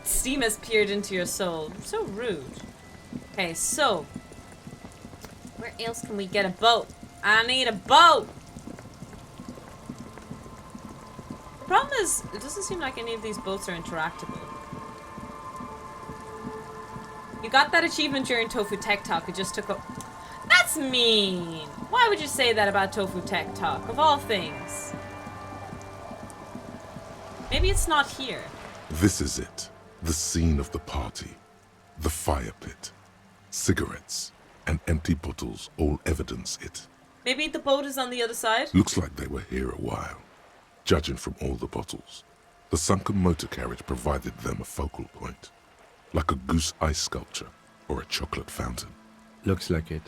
Steam has peered into your soul. So rude. Okay, so where else can we get a boat? I need a boat. The problem is, it doesn't seem like any of these boats are interactable. You got that achievement during Tofu Tech Talk. It just took a... That's mean. Why would you say that about Tofu Tech Talk, of all things? Maybe it's not here. This is it. The scene of the party. The fire pit. Cigarettes and empty bottles all evidence it. Maybe the boat is on the other side? Looks like they were here a while. Judging from all the bottles, the sunken motor carriage provided them a focal point. Like a goose ice sculpture or a chocolate fountain. Looks like it.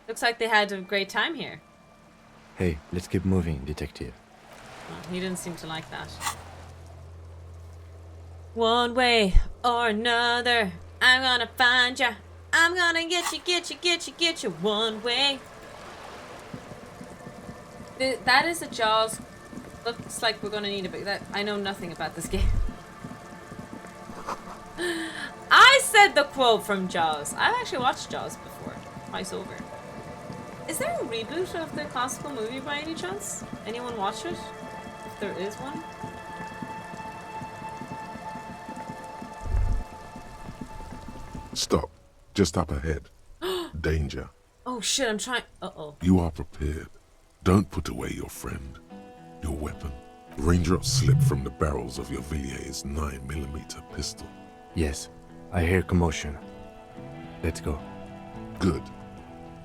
Looks like they had a great time here. Hey, let's keep moving, detective. Well, he didn't seem to like that. One way or another, I'm gonna find ya. I'm gonna get you one way. That is a Jaws. Looks like we're gonna need a bit. That I know nothing about this game. I said the quote from Jaws. I've actually watched Jaws before, twice over. Is there a reboot of the classical movie by any chance? Anyone watch it? If there is one? Stop. Just up ahead. Danger. Oh shit, I'm trying. Uh-oh. You are prepared. Don't put away your friend. Your weapon. Raindrops slip from the barrels of your Villiers 9mm pistol. Yes, I hear commotion. Let's go. Good.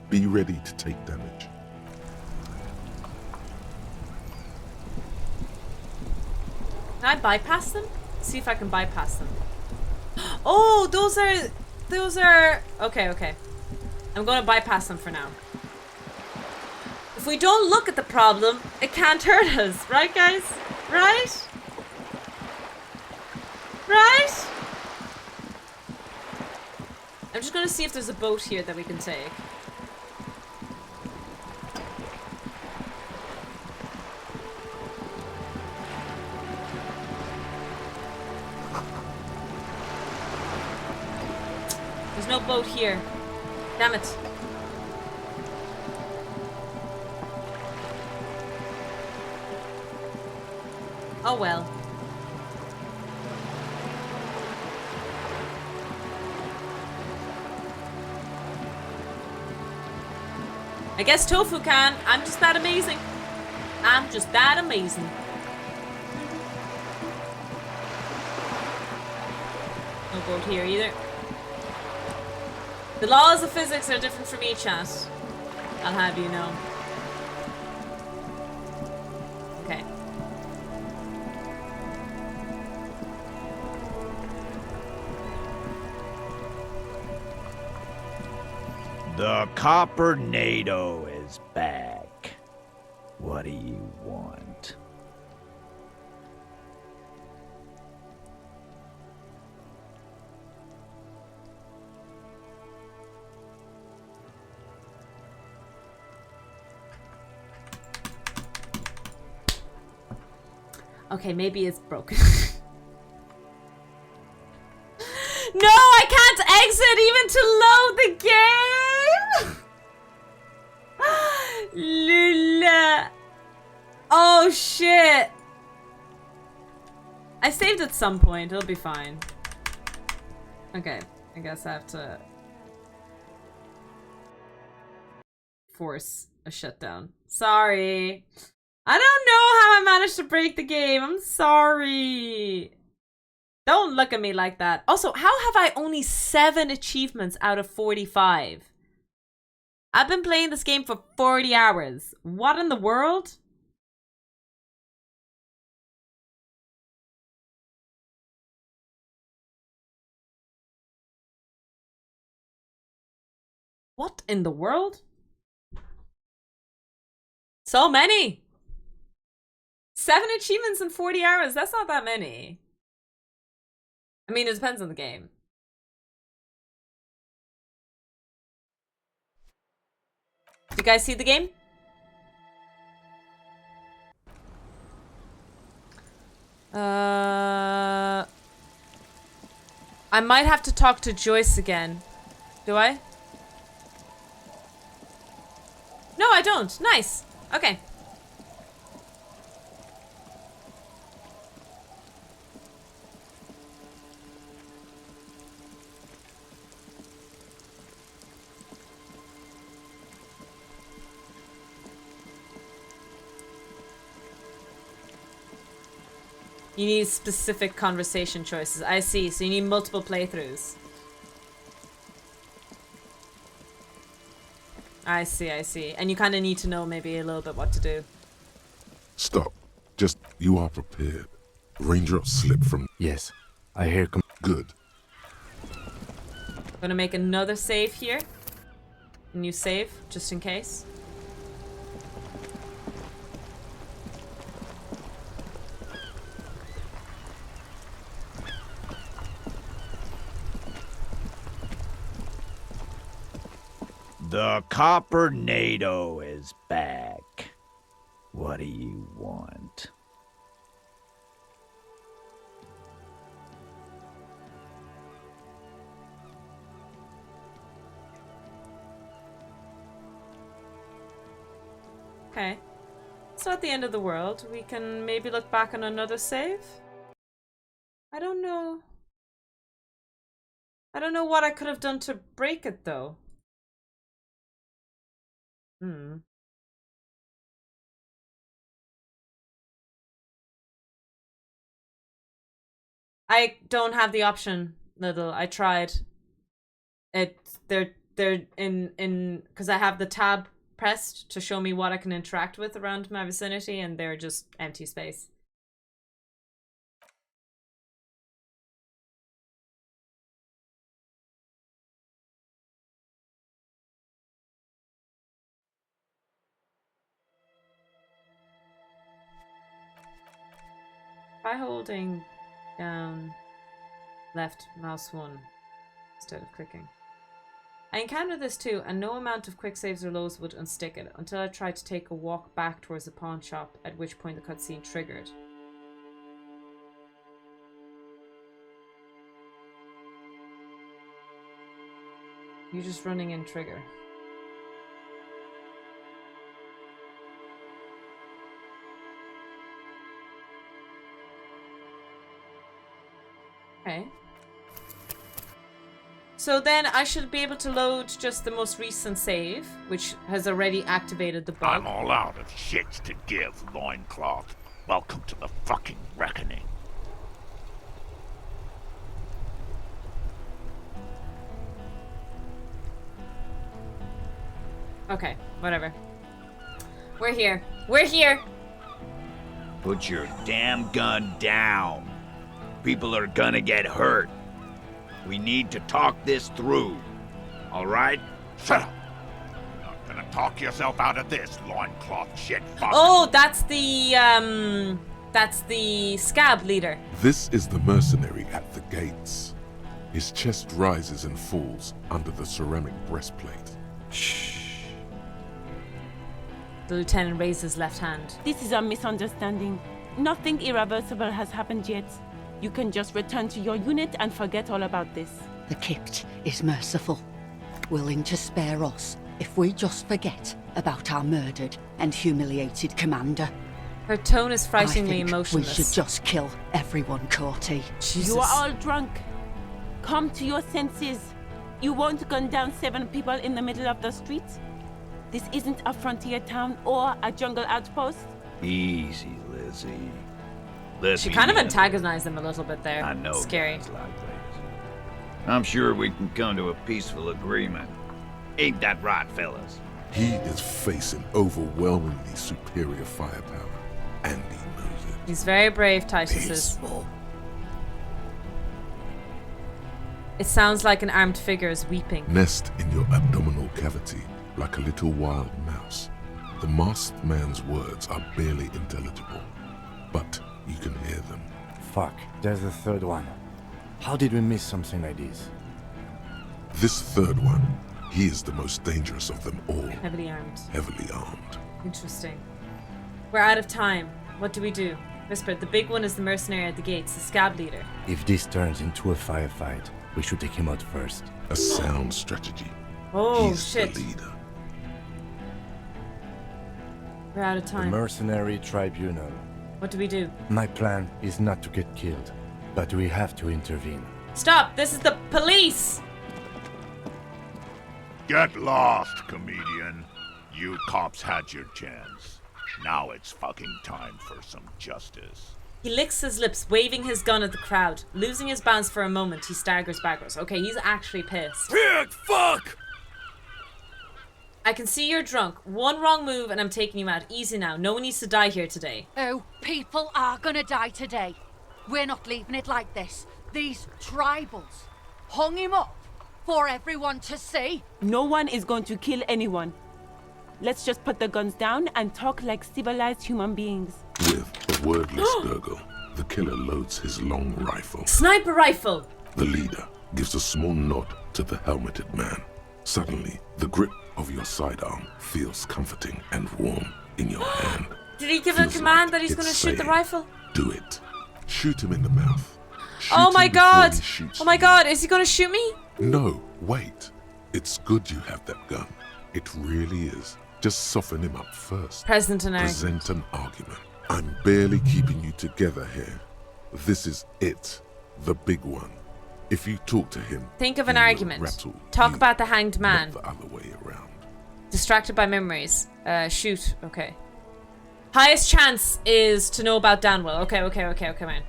Be ready to take damage. Can I bypass them? See if I can bypass them. Oh, those are... Okay. I'm going to bypass them for now. If we don't look at the problem, it can't hurt us. Right, guys? Right? Right? I'm just going to see if there's a boat here that we can take. There's no boat here. Damn it. Oh well. I guess Tofu can. I'm just that amazing. I'm just that amazing. No boat here either. The laws of physics are different from each chat. I'll have you know. Okay. The Coppernado is back. What do you want? Okay, maybe it's broken. No, I can't exit even to load the game! Lula. Oh, shit. I saved at some point. It'll be fine. Okay, I guess I have to force a shutdown. Sorry. I don't know how I managed to break the game. I'm sorry. Don't look at me like that. Also, how have I only 7 achievements out of 45? I've been playing this game for 40 hours. What in the world? What in the world? So many. 7 achievements in 40 hours. That's not that many. I mean, it depends on the game. Do you guys see the game? I might have to talk to Joyce again. Do I? No, I don't. Nice. Okay. You need specific conversation choices. I see. So you need multiple playthroughs. I see, I see. And you kind of need to know maybe a little bit what to do. Stop. Just, you are prepared. Raindrops slip from... Yes. I hear... Good. I'm gonna make another save here. A new save, just in case. The Copper-nado is back. What do you want? Okay. It's not the end of the world. We can maybe look back on another save. I don't know. I don't know what I could have done to break it, though. I don't have the option, Little. I tried. They're in because I have the tab pressed to show me what I can interact with around my vicinity, and they're just empty space. By holding down left mouse 1 instead of clicking. I encountered this too, and no amount of quick saves or lows would unstick it until I tried to take a walk back towards the pawn shop, at which point the cutscene triggered. You just running in trigger. Okay. So then I should be able to load just the most recent save, which has already activated the bug. I'm all out of shits to give, loincloth. Welcome to the fucking reckoning. Okay, whatever. We're here. We're here! Put your damn gun down. People are gonna get hurt. We need to talk this through. All right? Shut up. You're not gonna talk yourself out of this, loincloth shit fuck. Oh, that's the scab leader. This is the mercenary at the gates. His chest rises and falls under the ceramic breastplate. Shh. The lieutenant raised his left hand. This is a misunderstanding. Nothing irreversible has happened yet. You can just return to your unit and forget all about this. The Kypt is merciful, willing to spare us if we just forget about our murdered and humiliated commander. Her tone is frighteningly I think emotionless. we should just kill everyone, Corty. Jesus. You are all drunk. Come to your senses. You won't gun down 7 people in the middle of the street. This isn't a frontier town or a jungle outpost. Easy, Lizzie. She kind of antagonized them a little bit there. I know. Scary. Guys like this. I'm sure we can come to a peaceful agreement. Ain't that right, fellas? He is facing overwhelmingly superior firepower, and he knows it. He's very brave, Titus is. Peaceful. It sounds like an armed figure is weeping. Nest in your abdominal cavity like a little wild mouse. The masked man's words are barely intelligible, but you can hear them. Fuck, there's the third one. How did we miss something like this? This third one, he is the most dangerous of them all. Heavily armed. Heavily armed. Interesting. We're out of time. What do we do? Whisper, the big one is the mercenary at the gates, the scab leader. If this turns into a firefight, we should take him out first. A sound strategy. Oh, He's shit. the leader. We're out of The time. mercenary tribunal. What do we do? My plan is not to get killed, but we have to intervene. Stop! This is the police! Get lost, comedian. You cops had your chance. Now it's fucking time for some justice. He licks his lips, waving his gun at the crowd. Losing his balance for a moment, he staggers backwards. Okay, he's actually pissed. Pig, fuck! I can see you're drunk. One wrong move and I'm taking you out. Easy now. No one needs to die here today. Oh, people are gonna die today. We're not leaving it like this. These tribals hung him up for everyone to see. No one is going to kill anyone. Let's just put the guns down and talk like civilized human beings. With a wordless gurgle, the killer loads his long rifle. Sniper rifle! The leader gives a small nod to the helmeted man. Suddenly, the grip of your sidearm feels comforting and warm in your hand. Did he give a command that he's going to shoot the rifle? Do it. Shoot him in the mouth. Oh my god! Oh my god, is he going to shoot me? No, wait. It's good you have that gun. It really is. Just soften him up first. Present an argument. I'm barely keeping you together here. This is it. The big one. If you talk to him, think of an argument. Talk about the hanged man. Not the other way around. Distracted by memories. Shoot. Okay. Highest chance is to know about Danwell. Okay, man.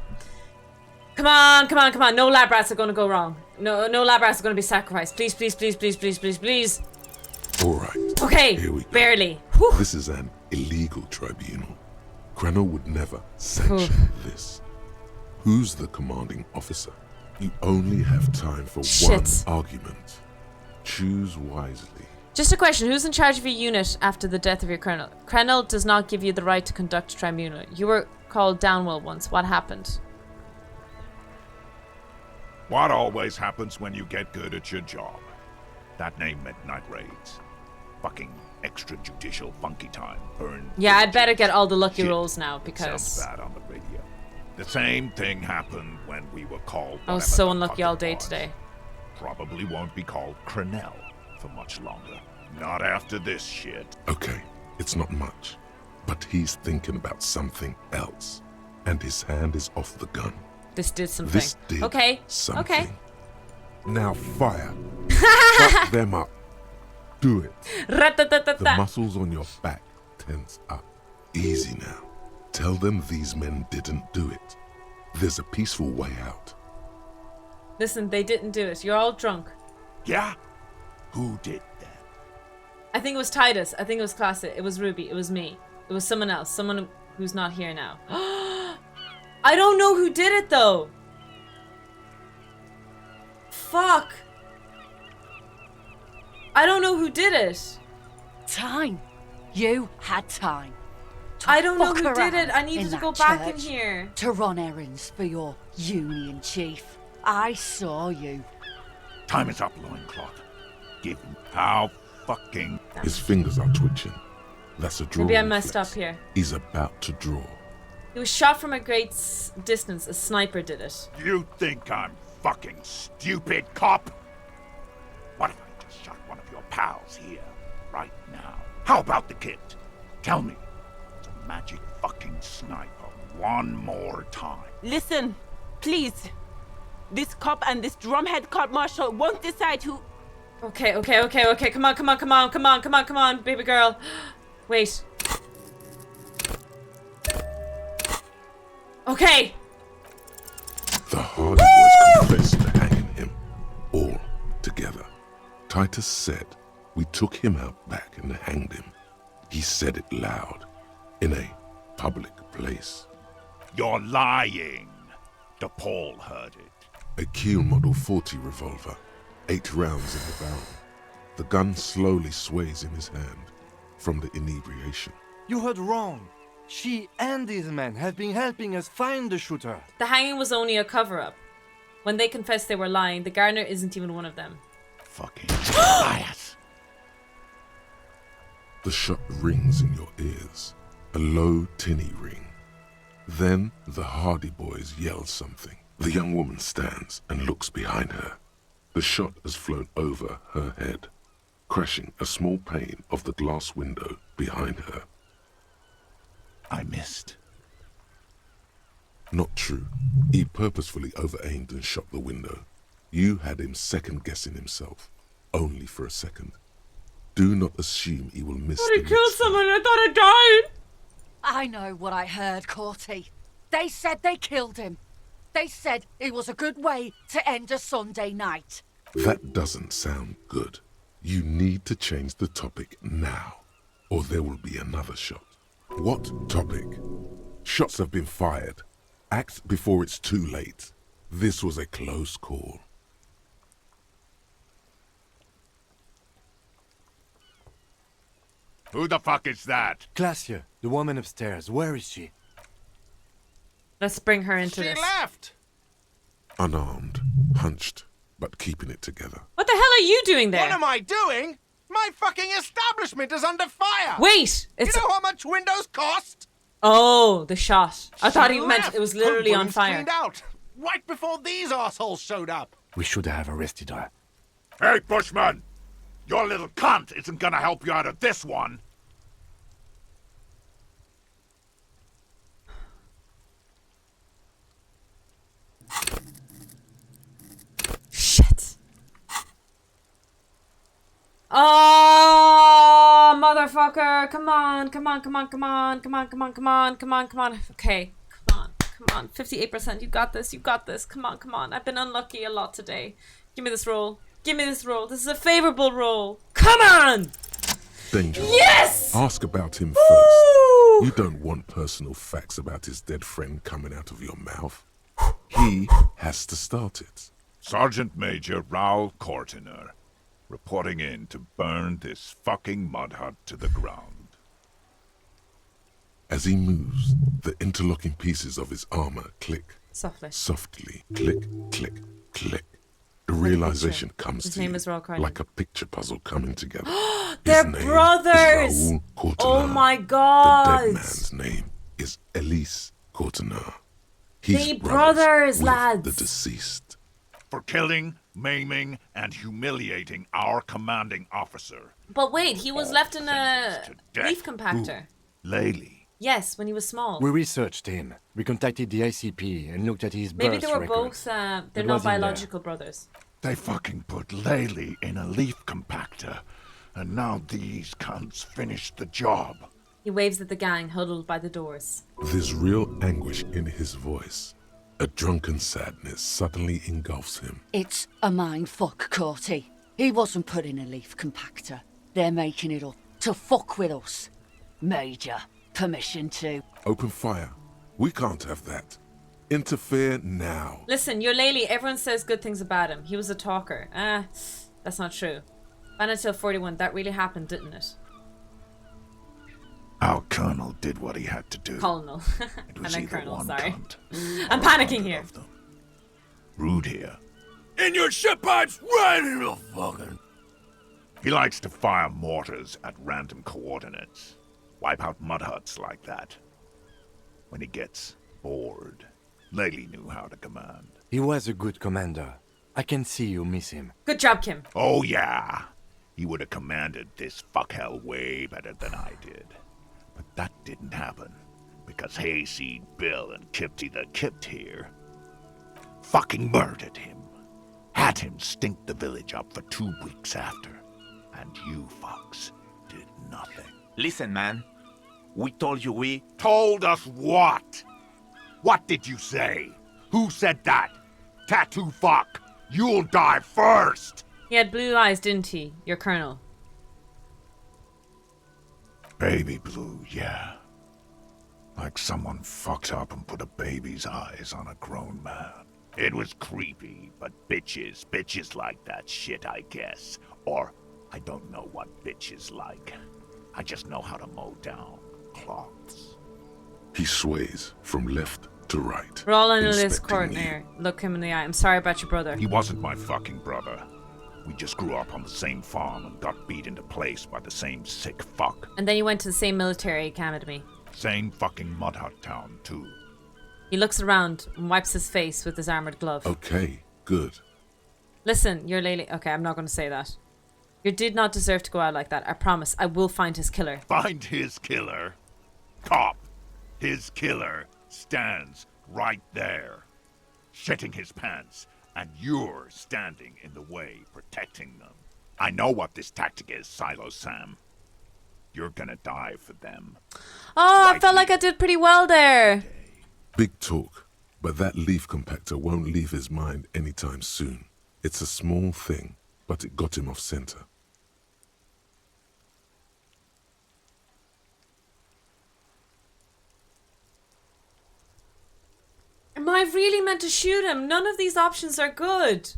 Come on. No lab rats are going to go wrong. No lab rats are going to be sacrificed. Please. All right. Okay. Here we go. Barely. This is an illegal tribunal. Cranell would never sanction this. Who's the commanding officer? You only have time for one argument. Choose wisely. Just a question. Who's in charge of your unit after the death of your colonel? Cranell does not give you the right to conduct a tribunal. You were called Danwell once. What happened? What always happens when you get good at your job? That name meant night raids. Fucking extrajudicial funky time. Burn. Yeah, I better get all the lucky rolls now because... Sounds bad on the radio. The same thing happened when we were called... I was so unlucky all day today. Probably won't be called Cranell for much longer. Not after this shit. Okay, it's not much. But he's thinking about something else. And his hand is off the gun. This did something. This did something. Okay. Now fire. Fuck them up. Do it. The muscles on your back tense up. Easy now. Tell them these men didn't do it. There's a peaceful way out. Listen, they didn't do it. You're all drunk. Yeah? Who did that? I think it was Titus. I think it was Classic. It was Ruby. It was me. It was someone else. Someone who's not here now. I don't know who did it though. Fuck. I don't know who did it. Time. You had time. I don't know who did it. I needed to go back in here. To run errands for your union chief. I saw you. Time is up, loincloth. Give him how fucking... His fingers are twitching. That's a draw. Maybe I messed up here. He's about to draw. He was shot from a great distance. A sniper did it. You think I'm fucking stupid, cop? What if I just shot one of your pals here, right now? How about the kid? Tell me, it's a magic fucking sniper one more time. Listen, please. This cop and this drumhead cop marshal won't decide who... Okay. Come on, baby girl. Wait. Okay. The Hardy Boys confessed to hanging him, all together. Titus said, we took him out back and hanged him. He said it loud, in a public place. You're lying. DePaul heard it. A Kiel Model 40 revolver, 8 rounds in the barrel. The gun slowly sways in his hand from the inebriation. You heard wrong. She and these men have been helping us find the shooter. The hanging was only a cover-up. When they confessed they were lying, the gardener isn't even one of them. Fucking liars. The shot rings in your ears, a low, tinny ring. Then the Hardy Boys yell something. The young woman stands and looks behind her. The shot has flown over her head, crashing a small pane of the glass window behind her. I missed. Not true. He purposefully over-aimed and shot the window. You had him second-guessing himself, only for a second. Do not assume he will miss. I thought I killed someone. I thought I died. I know what I heard, Corty. They said they killed him. They said it was a good way to end a Sunday night. That doesn't sound good. You need to change the topic now, or there will be another shot. What topic? Shots have been fired. Act before it's too late. This was a close call. Who the fuck is that? Glacia, the woman upstairs. Where is she? Let's bring her into She this. left! Unarmed, hunched, but keeping it together. What the hell are you doing there? What am I doing? My fucking establishment is under fire! Wait! It's You know how much windows cost? Oh, the shot. I thought She he meant left. it was literally Her on room's fire. cleaned out, right before these assholes showed up. We should have arrested her. Hey, Bushman! Your little cunt isn't gonna help you out of this one. Shit. Oh, motherfucker. Come on, come on, come on, come on, come on, come on, come on, come on, come on. Okay, come on, come on. 58%. You got this, you got this. Come on, come on. I've been unlucky a lot today. Give me this roll. Give me this roll. This is a favorable roll. Come on! Danger. Yes! Ask about him Woo! first. You don't want personal facts about his dead friend coming out of your mouth. He has to start it. Sergeant Major Raoul Cortiner, reporting in to burn this fucking mud hut to the ground. As he moves, the interlocking pieces of his armor click. Softly. Softly. Click, click, click. The realization comes His to name you is Raoul Cortiner. like a picture puzzle coming together. They're His name brothers! Is Raoul Cortiner. Oh my The god! dead man's name is Elise Cortiner. They brothers, with lads. the deceased. For killing, maiming, and humiliating our commanding officer. But wait, he was left in a sentenced to death. leaf compactor. Laylee. Yes, when he was small. We researched him. We contacted the ICP and looked at his Maybe birth they were records. both, they're It not was in there. biological brothers. They fucking put Laylee in a leaf compactor, and now these cunts finished the job. He waves at the gang huddled by the doors. There's real anguish in his voice. A drunken sadness suddenly engulfs him. It's a mind fuck, Corty. He wasn't put in a leaf compactor. They're making it up to fuck with us. Major, permission to. Open fire. We can't have that. Interfere now. Listen, you're Laylee. Everyone says good things about him. He was a talker. That's not true. Banatil 41, that really happened, didn't it? Our colonel did what he had to do. Colonel. It I was meant either Colonel, one sorry. cunt I'm or panicking 100 here. of them. Rude here. In your shit pipes, right in the fucking... He likes to fire mortars at random coordinates. Wipe out mud huts like that. When he gets bored, Laylee knew how to command. He was a good commander. I can see you miss him. Good job, Kim. Oh yeah, he would have commanded this fuckhell way better than I did. But that didn't happen, because Hayseed Bill and Kipty the Kipt here fucking murdered him. Had him stink the village up for 2 weeks after. And you fucks did nothing. Listen, man. We told you we... Told us what? What did you say? Who said that? Tattoo fuck. You'll die first. He had blue eyes, didn't he? Your colonel. Baby blue, yeah. Like someone fucked up and put a baby's eyes on a grown man. It was creepy, but bitches like that shit, I guess. Or, I don't know what bitches like. I just know how to mow down cloths. He sways from left to right. We're all on this inspecting court you. now. Look him in the eye. I'm sorry about your brother. He wasn't my fucking brother. We just grew up on the same farm and got beat into place by the same sick fuck. And then you went to the same military academy. Same fucking mud hut town, too. He looks around and wipes his face with his armored glove. Okay, good. Listen, you're Laylee. Okay, I'm not going to say that. You did not deserve to go out like that. I promise. I will find his killer. Find his killer. Cop. His killer stands right there, shitting his pants, and you're standing in the way, protecting them. I know what this tactic is, Silo Sam. You're gonna die for them. Oh, I Right felt like I did pretty well there. Big talk, but that leaf compactor won't leave his mind anytime soon. It's a small thing, but it got him off center. Am I really meant to shoot him? None of these options are good.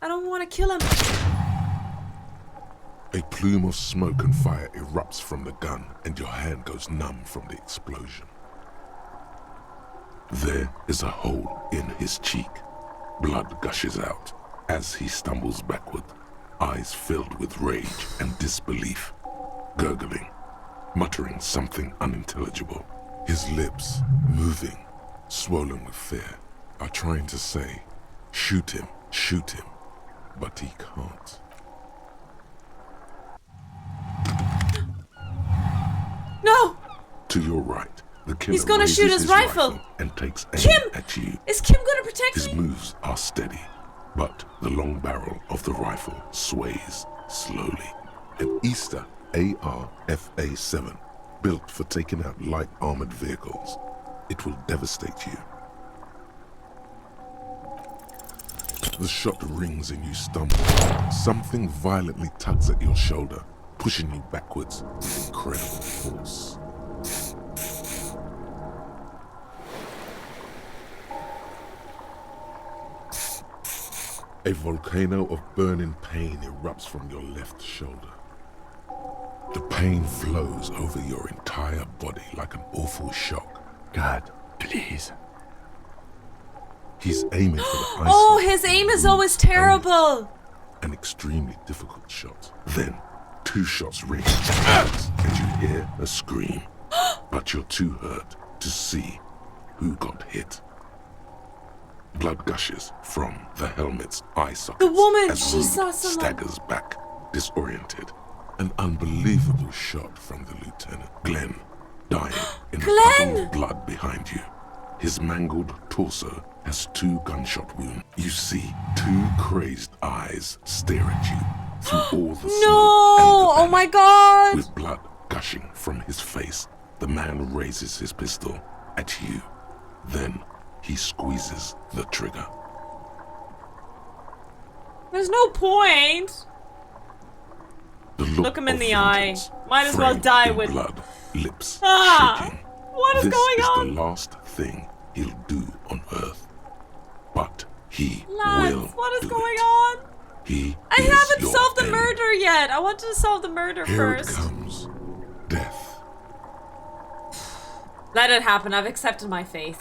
I don't want to kill him. A plume of smoke and fire erupts from the gun, and your hand goes numb from the explosion. There is a hole in his cheek. Blood gushes out as he stumbles backward, eyes filled with rage and disbelief, gurgling, muttering something unintelligible. His lips, moving, swollen with fear, are trying to say, shoot him, but he can't. No! To your right, the killer He's gonna shoot his rifle and takes aim Kim! at you. Is Kim gonna protect His me? moves are steady, but the long barrel of the rifle sways slowly. An Easter AR-FA-7, built for taking out light armored vehicles. It will devastate you. The shot rings and you stumble. Something violently tugs at your shoulder, pushing you backwards with incredible force. A volcano of burning pain erupts from your left shoulder. The pain flows over your entire body like an awful shock. God, please. He's aiming for the ice. Oh, his aim is always terrible. An extremely difficult shot. Then, 2 shots ring and you hear a scream. But you're too hurt to see who got hit. Blood gushes from the helmet's eye sockets. The woman, as she Rude saw someone. staggers back, disoriented. An unbelievable shot from the lieutenant. Glenn, dying in a puddle of blood behind you. His mangled torso has 2 gunshot wounds. You see 2 crazed eyes stare at you through all the smoke No! and the Oh my god! With blood gushing from his face, the man raises his pistol at you. Then he squeezes the trigger. There's no point. The Look him in of the eye. vengeance, Might as well framed die in with blood, lips shaking. What is This going is on? the last thing he'll do on Earth. But he Lads, will what is do going it. on? He I is haven't your solved the end. murder yet. I wanted to solve the murder Here first. it comes. Death. Let it happen. I've accepted my fate.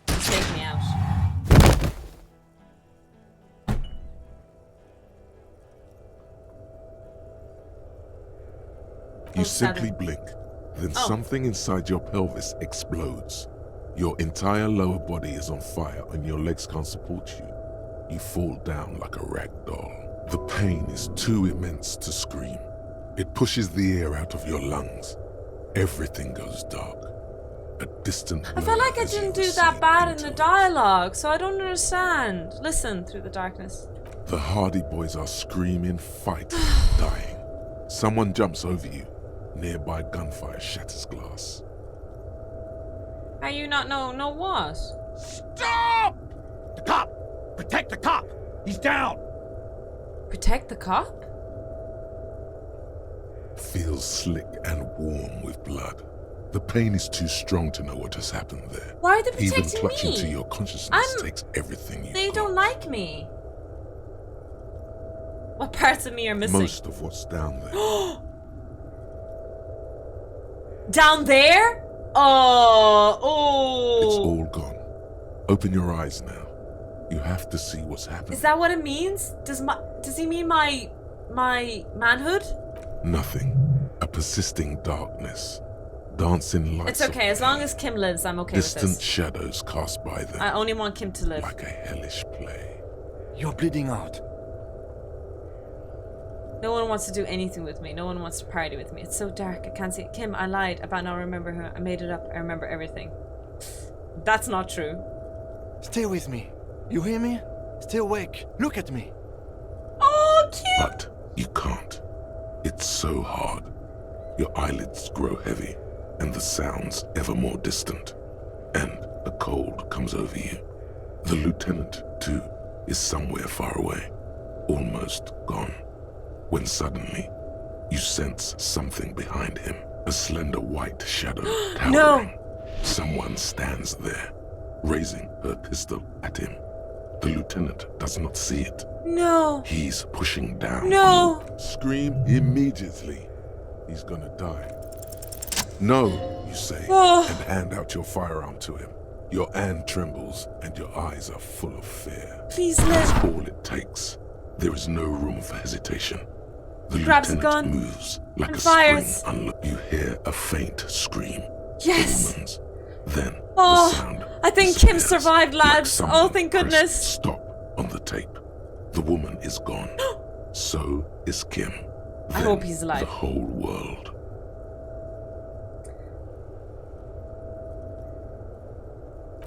Take me out. You Oh, simply 7. blink, then Oh. something inside your pelvis explodes. Your entire lower body is on fire and your legs can't support you. You fall down like a rag doll. The pain is too immense to scream. It pushes the air out of your lungs. Everything goes dark. A distant I felt like I didn't do that bad in the dialogue, so I don't understand. Listen through the darkness. The Hardy Boys are screaming, fighting, dying. Someone jumps over you. Nearby gunfire shatters glass. How you not know what? Stop! The cop! Protect the cop! He's down! Protect the cop? Feels slick and warm with blood. The pain is too strong to know what has happened there. Why are they Even protecting clutching me? to your consciousness I'm- takes everything you They got. don't like me. What parts of me are missing? Most of what's down there. Down there? Oh, It's oh. all gone. Open your eyes now. You have to see what's happening. Is that what it means? Does he mean my manhood? Nothing. A persisting darkness. Dancing lights. It's okay, as long as Kim lives, I'm okay with Distant this. shadows cast by them. I only want Kim to live. Like a hellish play. You're bleeding out. No one wants to do anything with me. No one wants to party with me. It's so dark. I can't see. Kim, I lied about not remembering her. I made it up. I remember everything. That's not true. Stay with me. You hear me? Stay awake. Look at me. Oh, But you can't. It's so hard. Your eyelids grow heavy, and the sounds ever more distant. And a cold comes over you. The lieutenant, too, is somewhere far away, almost gone, when suddenly you sense something behind him, a slender white shadow towering. No. Someone stands there, raising her pistol at him. The lieutenant does not see it. No. He's pushing down. No. Scream immediately. He's gonna die. No, you say, Oh. and hand out your firearm to him. Your hand trembles, and your eyes are full of fear. Please That's let. all it takes. There is no room for hesitation. The Grabs a lieutenant gun moves like and a fires. spring. You hear a faint scream. Yes. A woman's. Then Oh, the sound I think Kim disappears, survived, like lads. someone Oh, thank pressed goodness. Stop on the tape. The woman is gone. So is Kim. I Then hope he's alive. The whole world.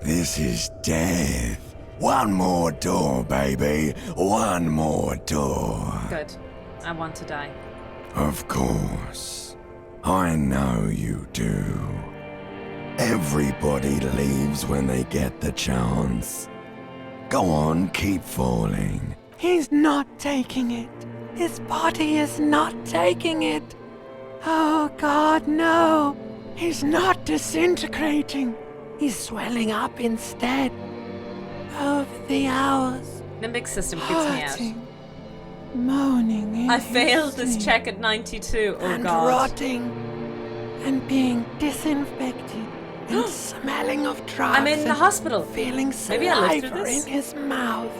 This is death. One more door, baby. One more door. Good. I want to die. Of course. I know you do. Everybody leaves when they get the chance. Go on, keep falling. He's not taking it. His body is not taking it. Oh God, no. He's not disintegrating. He's swelling up instead. Over the hours. Limbic system freaks me out. Hurting, moaning in I failed his this sleep, check at 92. Oh and god. rotting and being disinfected and smelling of drugs. I'm in the and hospital. Feeling Maybe I'll live through saliva this. in his mouth.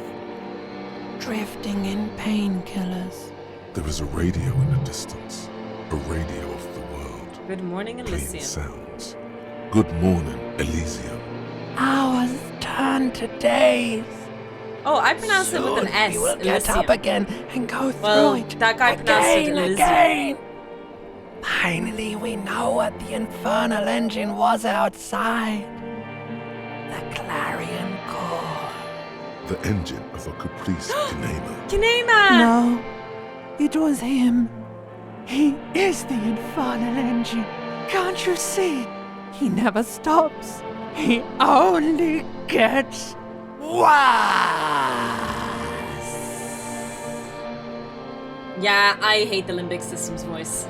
Drifting in painkillers. There is a radio in the distance. A radio of the world. Good morning, Playing Elysium. sounds. Good morning, Elysium. Hours turn to days. Oh, I pronounce it with an Soon S. we will get Elysium. up again and go through Well, it. that guy pronounced it again, Elysium. again. Finally, we know what the infernal engine was outside. The clarion call. The engine of a Caprice Kinema. Kinema! No, it was him. He is the infernal engine. Can't you see? He never stops. He only gets worse. Yeah, I hate the limbic system's voice.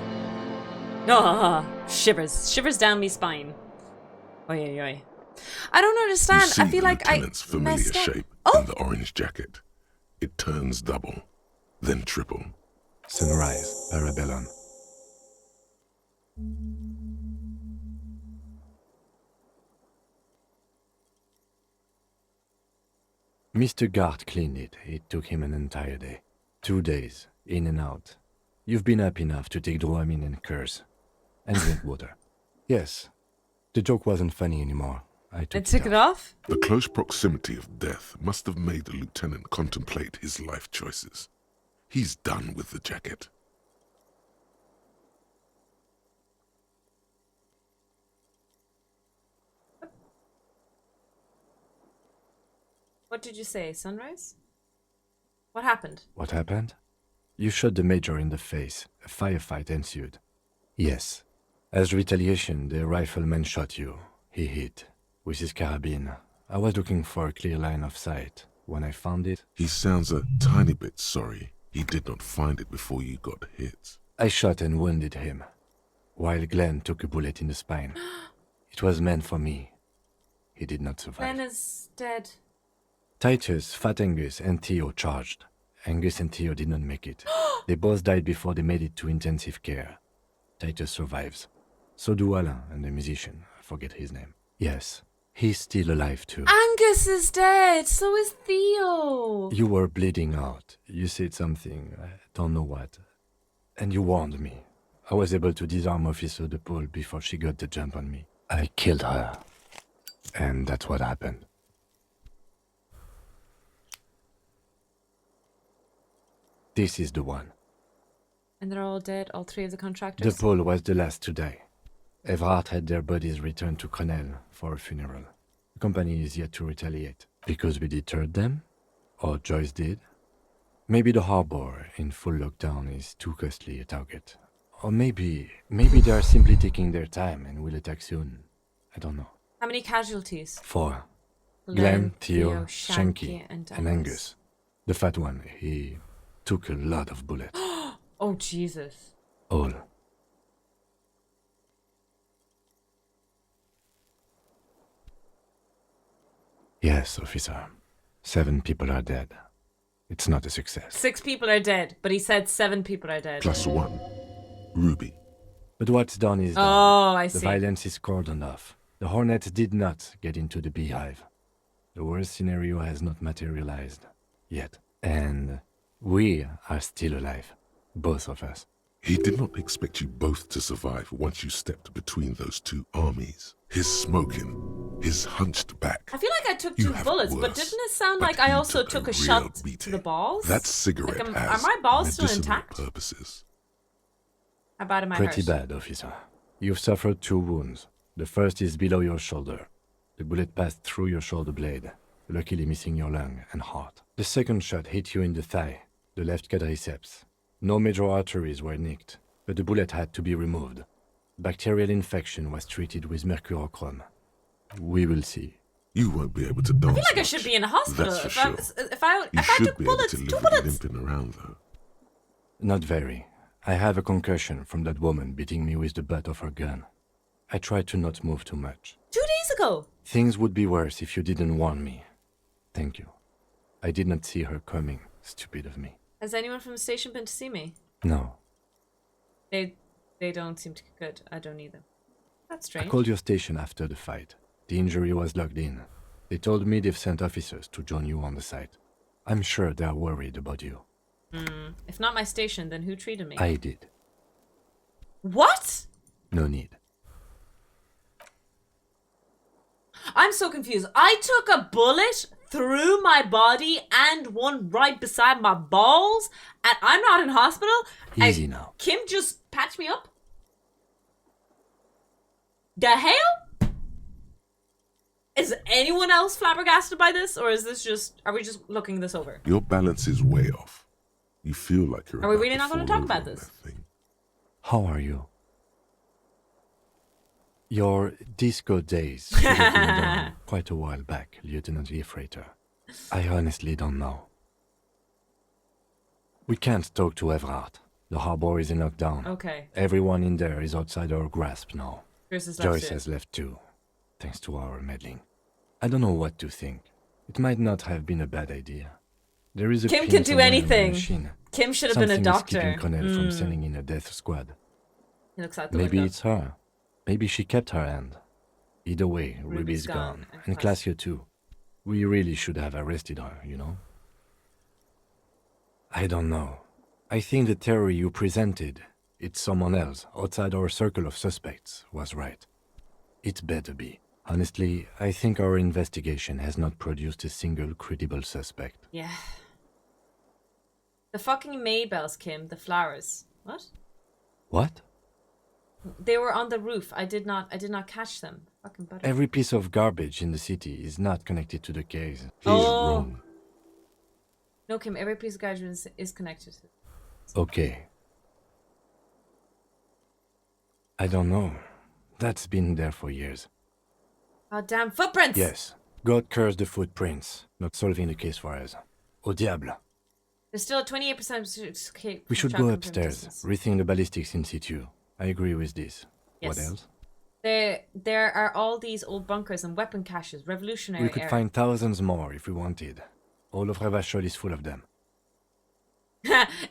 Oh, shivers. Shivers down me spine. Oi, oi, oi. I don't You understand. see I feel the like I lieutenant's familiar messed up. shape Oh! in the orange jacket. It turns double, then triple. Sunrise, Parabellum. Mr. Gart cleaned it. It took him an entire day. 2 days, in and out. You've been up enough to take Dramamine and curse. And drink water. Yes. The joke wasn't funny anymore. I took it off? The close proximity of death must have made the lieutenant contemplate his life choices. He's done with the jacket. What did you say? Sunrise? What happened? What happened? You shot the major in the face. A firefight ensued. Yes. As retaliation, the rifleman shot you. He hit. With his carabine. I was looking for a clear line of sight. When I found it... He sounds a tiny bit sorry he did not find it before you got hit. I shot and wounded him, while Glenn took a bullet in the spine. It was meant for me. He did not survive. Glenn is dead. Titus, Fat Angus, and Theo charged. Angus and Theo did not make it. They both died before they made it to intensive care. Titus survives. So do Alain and the musician. I forget his name. Yes, he's still alive too. Angus is dead. So is Theo. You were bleeding out. You said something. I don't know what. And you warned me. I was able to disarm Officer DePaul before she got the jump on me. I killed her. And that's what happened. This is the one. And they're all dead, all three of the contractors? DePaul was the last to die. Evrard had their bodies returned to Crenel for a funeral. The company is yet to retaliate. Because we deterred them? Or Joyce did? Maybe the harbor in full lockdown is too costly a target. Or maybe they are simply taking their time and will attack soon. I don't know. How many casualties? 4. Glenn, Glenn, Theo, Shanky, Shanky, and and Angus. The fat one, he took a lot of bullets. Oh, Jesus. All. Yes, officer. 7 people are dead. It's not a success. 6 people are dead, but he said 7 people are dead. +1. Ruby. But what's done is done. Oh, I The see. violence is cordoned off. The Hornets did not get into the beehive. The worst scenario has not materialized yet. And we are still alive. Both of us. He did not expect you both to survive once you stepped between those 2 armies. His smoking, his hunched back. I feel like I took You 2 have bullets, worse, but didn't it sound but like I he also took took a a shot real to beating. the balls? That cigarette Like, has are my balls still medicinal intact? purposes. How bad am I Pretty hurt? bad, officer. You've suffered 2 wounds. The first is below your shoulder. The bullet passed through your shoulder blade, luckily missing your lung and heart. The second shot hit you in the thigh, the left quadriceps. No major arteries were nicked, but the bullet had to be removed. Bacterial infection was treated with mercurochrome. We will see. You won't be able to dance. I feel like I much, should be in a hospital. That's for sure. If I You should took be able bullets, to 2 live bullets. with limping around, though. Not very. I have a concussion from that woman beating me with the butt of her gun. I tried to not move too much. 2 days ago. Things would be worse if you didn't warn me. Thank you. I did not see her coming. Stupid of me. Has anyone from the station been to see me? No. They don't seem to be good. I don't either. That's I strange. called your station after the fight. The injury was logged in. They told me they've sent officers to join you on the site. I'm sure they're worried about you. If not my station, then who treated me? I did. What? No need. I'm so confused. I took a bullet through my body and one right beside my balls, and I'm not in hospital? Easy now. Kim just patched me up? The hell? Is anyone else flabbergasted by this, or is this just... Are we just looking this over? Your balance is way off. You feel like you're Are we about really not going to fall talk about over on this? that thing. How are you? Your disco days should have been done quite a while back, Lieutenant Freighter. I honestly don't know. We can't talk to Everard. The harbor is in lockdown. Okay. Everyone in there is outside our grasp now. Chris has left Joyce too. has left too, thanks to our meddling. I don't know what to think. It might not have been a bad idea. There is a Kim pin can do somewhere in the anything. machine. Kim should have been a Something is keeping doctor. Connell from sending in a death squad. He looks out the Maybe window. it's her. Maybe she kept her hand. Either way, Ruby's Ruby's gone, gone. and And Classio too. We really should have arrested her, you know? I don't know. I think the theory you presented, it's someone else, outside our circle of suspects, was right. It better be. Honestly, I think our investigation has not produced a single credible suspect. Yeah. The fucking Maybells, Kim. The flowers. What? What? They were on the roof. I did not catch them. Fucking butter. Every piece of garbage in the city is not connected to the case. He's wrong. No, Kim. Every piece of garbage is connected. Okay. I don't know. That's been there for years. Oh, damn footprints! Yes. God curse the footprints. Not solving the case for us. Au diable. There's still a 28% escape. We should track go from upstairs. distance. Rethink the ballistics in situ. I agree with this. Yes. What else? There are all these old bunkers and weapon caches. Revolutionary We could era. find thousands more if we wanted. All of Revachol is full of them.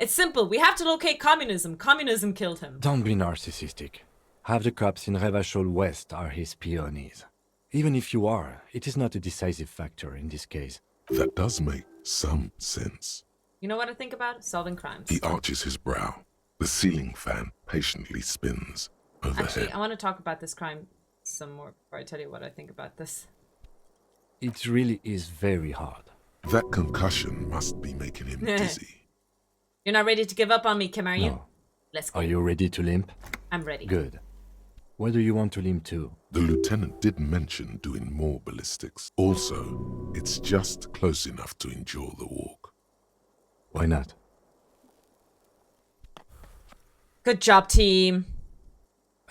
It's simple. We have to locate communism. Communism killed him. Don't be narcissistic. Half the cops in Revachol West are his peonies. Even if you are, it is not a decisive factor in this case. That does make some sense. You know what I think about? Solving crimes. He arches his brow. The ceiling fan patiently spins overhead. Actually, I want to talk about this crime some more before I tell you what I think about this. It really is very hard. That concussion must be making him dizzy. You're not ready to give up on me, Kim, are you? No. Let's go. Are you ready to limp? I'm ready. Good. Where do you want to limp to? The lieutenant did mention doing more ballistics. Also, it's just close enough to endure the walk. Why not? Good job, team.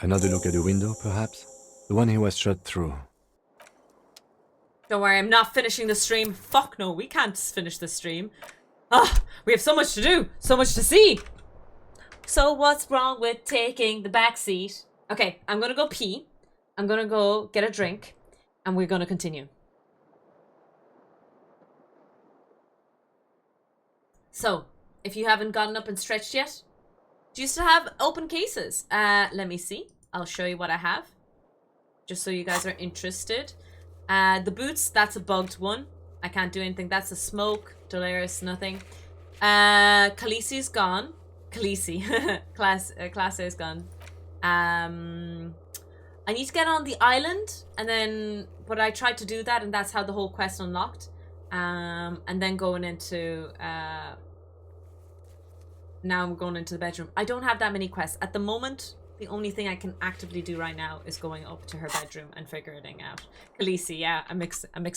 Another look at the window, perhaps? The one he was shot through. Don't worry, I'm not finishing the stream. Fuck no, we can't finish the stream. Ah, we have so much to do, so much to see. So what's wrong with taking the back seat? Okay, I'm gonna go pee. I'm gonna go get a drink, and we're gonna continue. So, if you haven't gotten up and stretched yet, do you still have open cases? Let me see. I'll show you what I have, just so you guys are interested. The boots, that's a bugged one. I can't do anything. That's a smoke. Dolaris, nothing. Khaleesi's gone. Khaleesi. Class A is gone. I need to get on the island, and then, but I tried to do that, and that's how the whole quest unlocked. And then going into, now I'm going into the bedroom. I don't have that many quests. At the moment, the only thing I can actively do right now is going up to her bedroom and figuring out. Khaleesi, yeah, I'm mixing